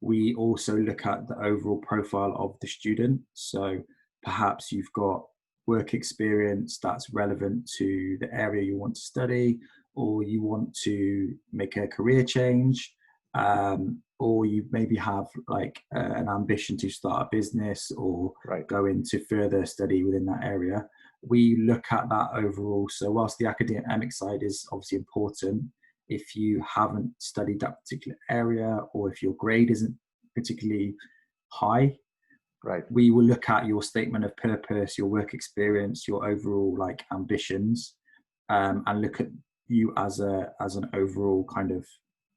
we also look at the overall profile of the student. So perhaps you've got work experience that's relevant to the area you want to study, or you want to make a career change, or you maybe have like an ambition to start a business or go into further study within that area. We look at that overall. So whilst the academic side is obviously important, if you haven't studied that particular area, or if your grade isn't particularly high, we will look at your statement of purpose, your work experience, your overall like ambitions, and look at you as an overall kind of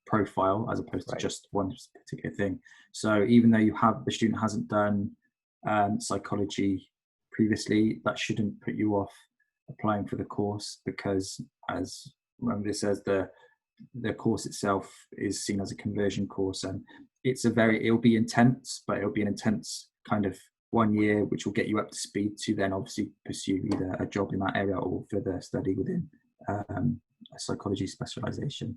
profile, as opposed to just one particular thing. So even though the student hasn't done psychology previously, that shouldn't put you off applying for the course, because as Ramveer says, the course itself is seen as a conversion course, and it'll be intense, but it'll be an intense kind of 1 year, which will get you up to speed to then obviously pursue either a job in that area or further study within a psychology specialization.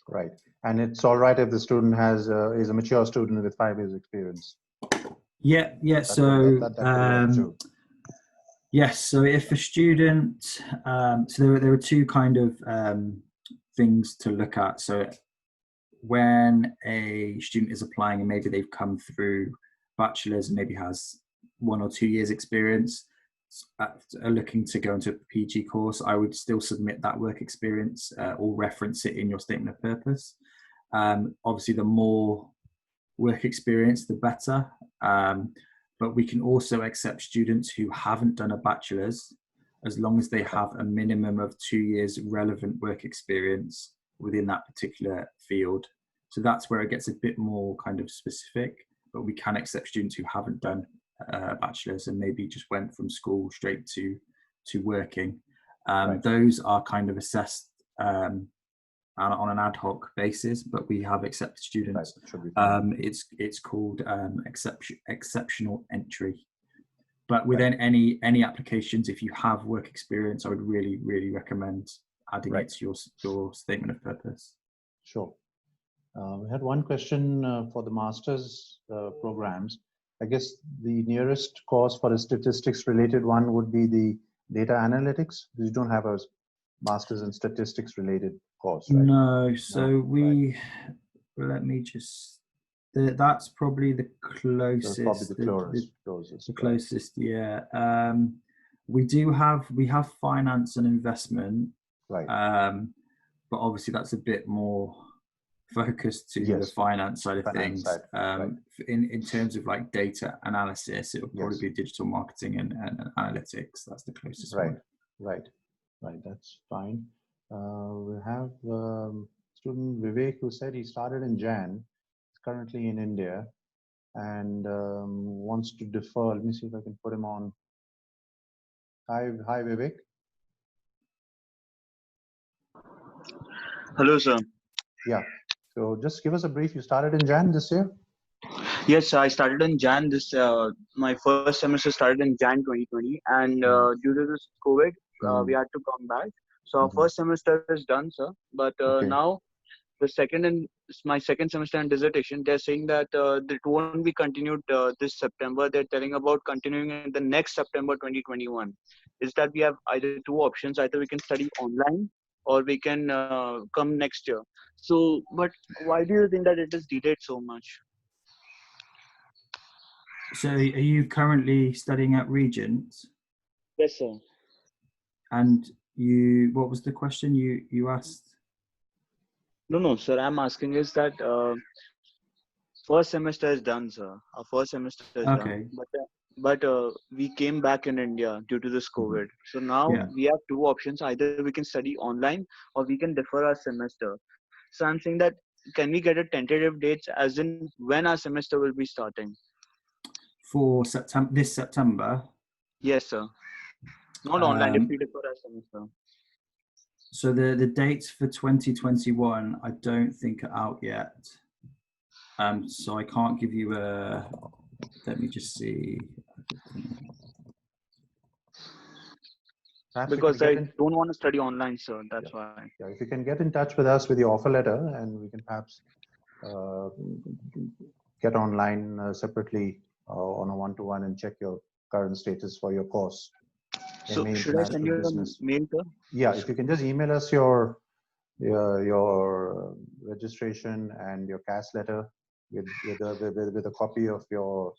Right. And it's all right if the student is a mature student with 5 years experience.
Yeah. Yes. So if a student, so there are two kind of things to look at. So when a student is applying and maybe they've come through bachelor's and maybe has 1 or 2 years experience, are looking to go into a PG course, I would still submit that work experience or reference it in your statement of purpose. Obviously, the more work experience, the better. But we can also accept students who haven't done a bachelor's as long as they have a minimum of 2 years relevant work experience within that particular field. So that's where it gets a bit more kind of specific, but we can accept students who haven't done a bachelor's and maybe just went from school straight to working. Those are kind of assessed on an ad hoc basis, but we have accepted students. It's called exceptional entry. But within any applications, if you have work experience, I would really recommend adding it to your statement of purpose.
Sure. We had one question for the master's programs. I guess the nearest course for a statistics related one would be the data analytics. You don't have a master's in statistics related course, right?
No, so let me just, that's probably the closest.
That's probably the closest,
yeah. We have finance and investment,
right?
But obviously that's a bit more focused to the finance side of things. In terms of like data analysis, it will probably be digital marketing and analytics. That's the closest one.
Right. That's fine. We have student Vivek who said he started in Jan. He's currently in India and wants to defer. Let me see if I can put him on. Hi, Vivek.
Hello, sir.
Yeah. So just give us a brief. You started in Jan this year?
Yes, I started in Jan. My first semester started in Jan 2020, and due to this COVID, we had to come back. So our first semester is done, sir. But now my second semester in dissertation, they're saying that it won't be continued this September. They're telling about continuing in the next September 2021. Is that we have either two options: either we can study online or we can come next year. So, but why do you think that it is delayed so much?
So, are you currently studying at Regents?
Yes, sir.
And what was the question you asked?
No, sir. I'm asking is that first semester is done, sir. Our first semester is done. But we came back in India due to this COVID. So now we have two options: either we can study online or we can defer our semester. So I'm saying that can we get a tentative dates as in when our semester will be starting?
For this September?
Yes, sir. Not online, if we defer our semester.
So the dates for 2021, I don't think are out yet. So I can't give you let me just see.
Perhaps because I don't want to study online, sir. That's why.
Yeah, if you can get in touch with us with your offer letter, and we can perhaps get online separately on a one-to-one and check your current status for your course.
So should I send you a mail, sir?
Yeah, if you can just email us your registration and your CAS letter with a copy of your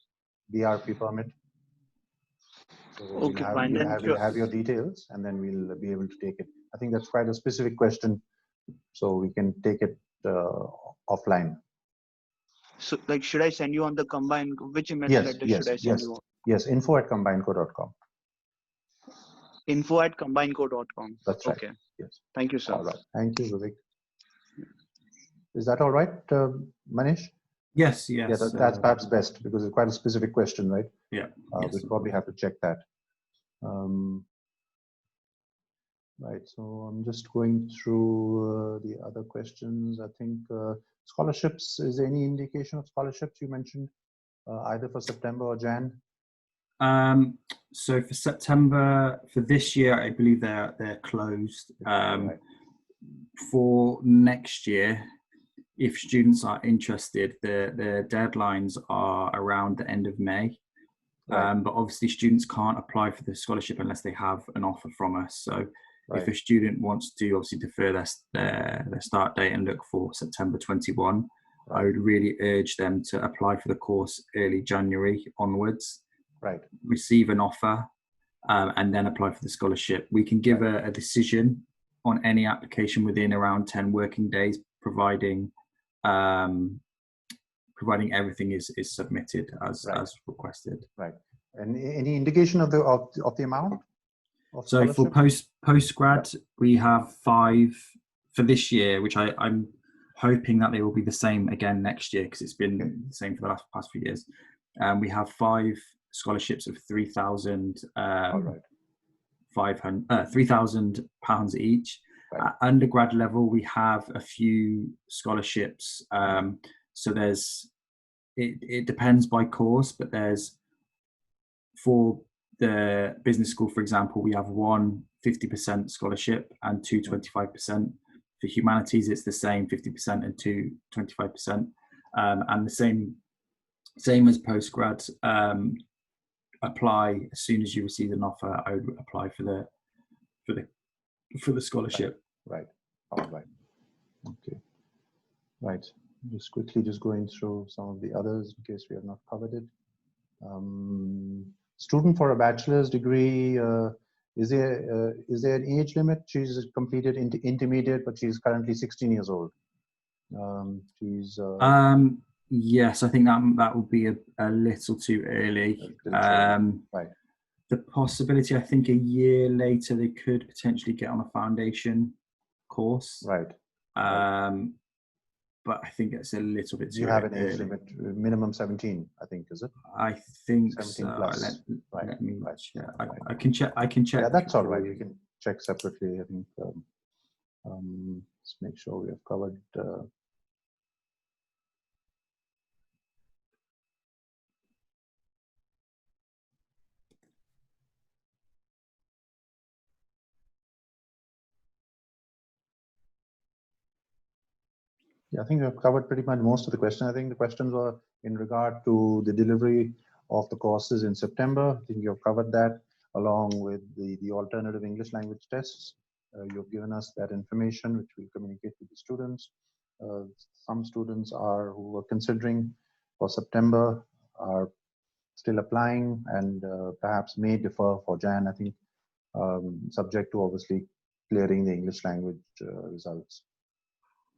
BRP permit. So
okay, fine.
We'll have your details, and then we'll be able to take it. I think that's quite a specific question, so we can take it offline.
So, like, should I send you on the combined? Which email address should I send you on?
Yes, info@combineco.com.
info@combineco.com.
That's right.
Okay.
Yes.
Thank you, sir.
All right. Thank you, Vivek. Is that all right, Manish?
Yes.
Yeah, that's perhaps best because it's quite a specific question, right?
Yeah.
We'll probably have to check that. Right. So I'm just going through the other questions. I think scholarships, is there any indication of scholarships you mentioned either for September or Jan?
So for September, for this year, I believe they're closed.
Right.
For next year, if students are interested, the deadlines are around the end of May.
Right.
But obviously students can't apply for the scholarship unless they have an offer from us. So
Right.
if a student wants to obviously defer their start date and look for September 21,
Right.
I would really urge them to apply for the course early January onwards,
Right.
receive an offer, and then apply for the scholarship. We can give a decision on any application within around 10 working days, providing everything is submitted as requested.
Right. And any indication of the amount of
So for postgrad, we have 5 for this year, which I'm hoping that they will be the same again next year, because it's been the same for the past few years. We have 5 scholarships of £3,000 £3,000 each.
Right.
At undergrad level, we have a few scholarships. So it depends by course, but for the business school, for example, we have 1 50% scholarship and 2 25%. For humanities, it's the same 50% and 2 25%. And the same as postgrad. Apply as soon as you receive an offer. I would apply for the scholarship.
Right. All right. Okay. Right. Just quickly going through some of the others in case we have not covered it. Student for a bachelor's degree, is there an age limit? She's completed intermediate, but she's currently 16 years old.
Yes, I think that would be a little too early.
Right.
The possibility, I think, a year later they could potentially get on a foundation course.
Right.
But I think it's a little bit too early.
You have an age limit, minimum 17, I think, is it?
I think
17
so.
plus.
Let me check.
Right.
I can check.
Yeah, that's all right. You can check separately. I think. Let's make sure we have covered. Yeah, I think we have covered pretty much most of the questions. I think the questions were in regard to the delivery of the courses in September. I think you have covered that along with the alternative English language tests. You've given us that information, which we'll communicate with the students. Some students who are considering for September are still applying and perhaps may defer for Jan, I think, subject to obviously clearing the English language results.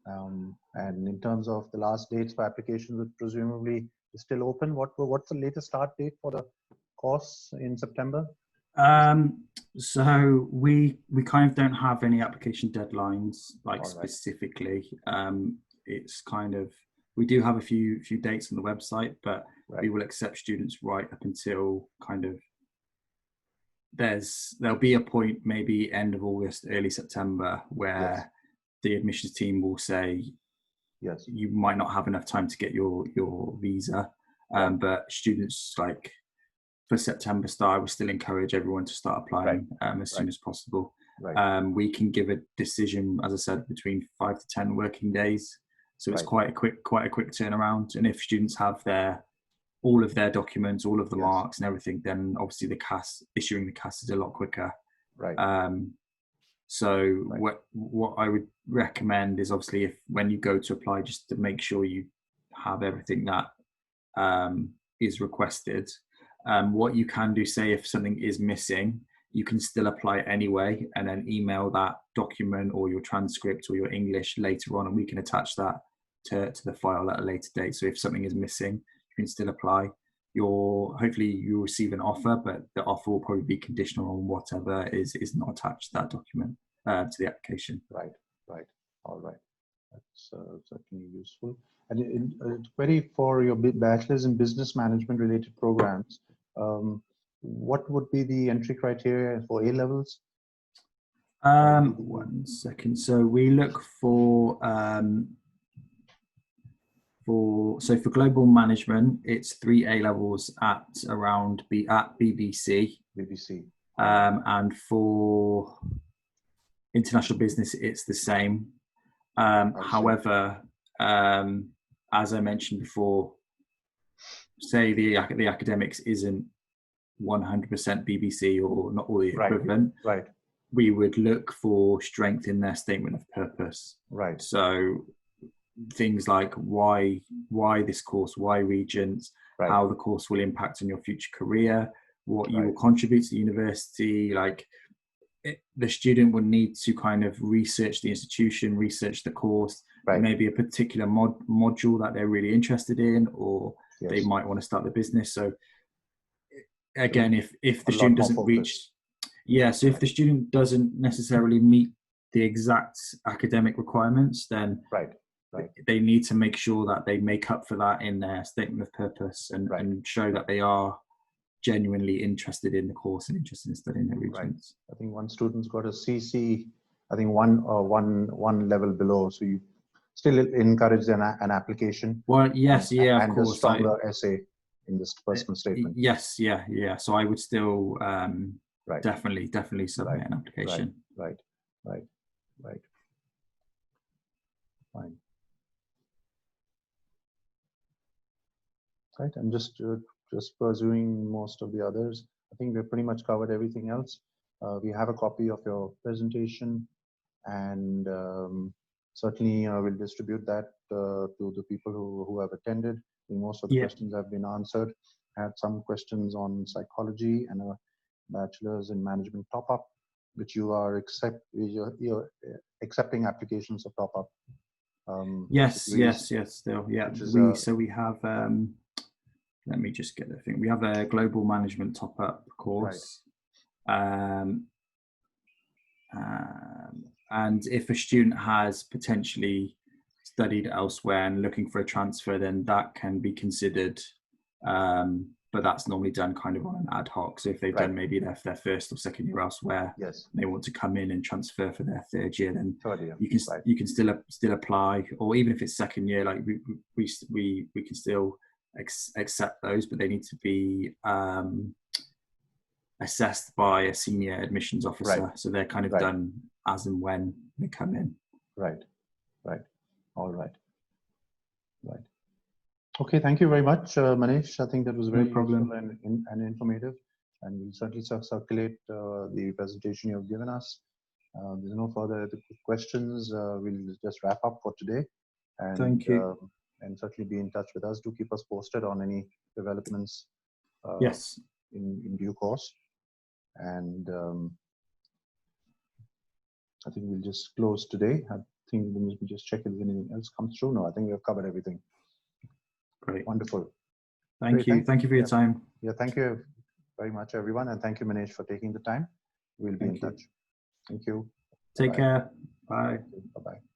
And in terms of the last dates for applications, which presumably is still open, what's the latest start date for the course in September?
So we kind of don't have any application deadlines specifically. It's kind of, we do have a few dates on the website, but we will accept students right up until kind of there'll be a point maybe end of August, early September where the admissions team will say,
yes,
you might not have enough time to get your visa, but students for September start, we still encourage everyone to start applying as soon as possible. We can give a decision, as I said, between 5 to 10 working days, so it's quite a quick turnaround. And if students have all of their documents, all of the marks and everything, then obviously issuing the CAS is a lot quicker. So what I would recommend is obviously when you go to apply, just to make sure you have everything that is requested. What you can do, say if something is missing, you can still apply anyway and then email that document or your transcript or your English later on, and we can attach that to the file at a later date. So if something is missing, you can still apply. Hopefully you'll receive an offer, but the offer will probably be conditional on whatever is not attached to that document to the application.
Right. All right. That's certainly useful. And query for your bachelor's in business management related programs, what would be the entry criteria for A levels?
One second. So we look for global management, it's 3 A levels at around BBC. And for international business, it's the same. However, as I mentioned before, say the academics isn't 100% BBC or not all the equivalent.
Right.
We would look for strength in their statement of purpose.
Right.
So things like why this course, why Regents, how the course will impact on your future career, what you will contribute to the university. Like the student would need to kind of research the institution, research the course, maybe a particular module that they're really interested in, or they might want to start the business. So again, if the student doesn't reach, so if the student doesn't necessarily meet the exact academic requirements, then they need to make sure that they make up for that in their statement of purpose and show that they are genuinely interested in the course and interested in studying their Regents.
I think one student's got a CC, I think one level below, so you still encourage an application.
Well, yes,
and
of course.
A stronger essay in this personal statement.
Yes, yeah. So I would still definitely submit an application.
Right. Fine. Right, I'm just pursuing most of the others. I think we've pretty much covered everything else. We have a copy of your presentation, and certainly we'll distribute that to the people who have attended. I think most of the questions have been answered. I had some questions on psychology and a bachelor's in management top-up, which you're accepting applications of top-up.
Yes, still, So we have, let me just get the thing. We have a global management top-up course. And if a student has potentially studied elsewhere and looking for a transfer, then that can be considered. But that's normally done kind of on an ad hoc. So if they've done maybe their first or second year elsewhere, they want to come in and transfer for their third year, then you can still apply. Or even if it's second year, like we can still accept those, but they need to be assessed by a senior admissions officer. So they're kind of done as and when they come in.
Right. All right. Okay, thank you very much, Manish. I think that was very useful and informative, and we'll certainly circulate the presentation you've given us. There's no further questions. We'll just wrap up for today. And,
thank you.
And certainly be in touch with us. Do keep us posted on any developments in due course. And I think we'll just close today. I think we just check if anything else comes through. No, I think we've covered everything.
Great.
Wonderful.
Thank you. Thank you for your time.
Yeah, thank you very much, everyone. And thank you, Manish, for taking the time. We'll be in touch. Thank you.
Take care. Bye.
Bye-bye.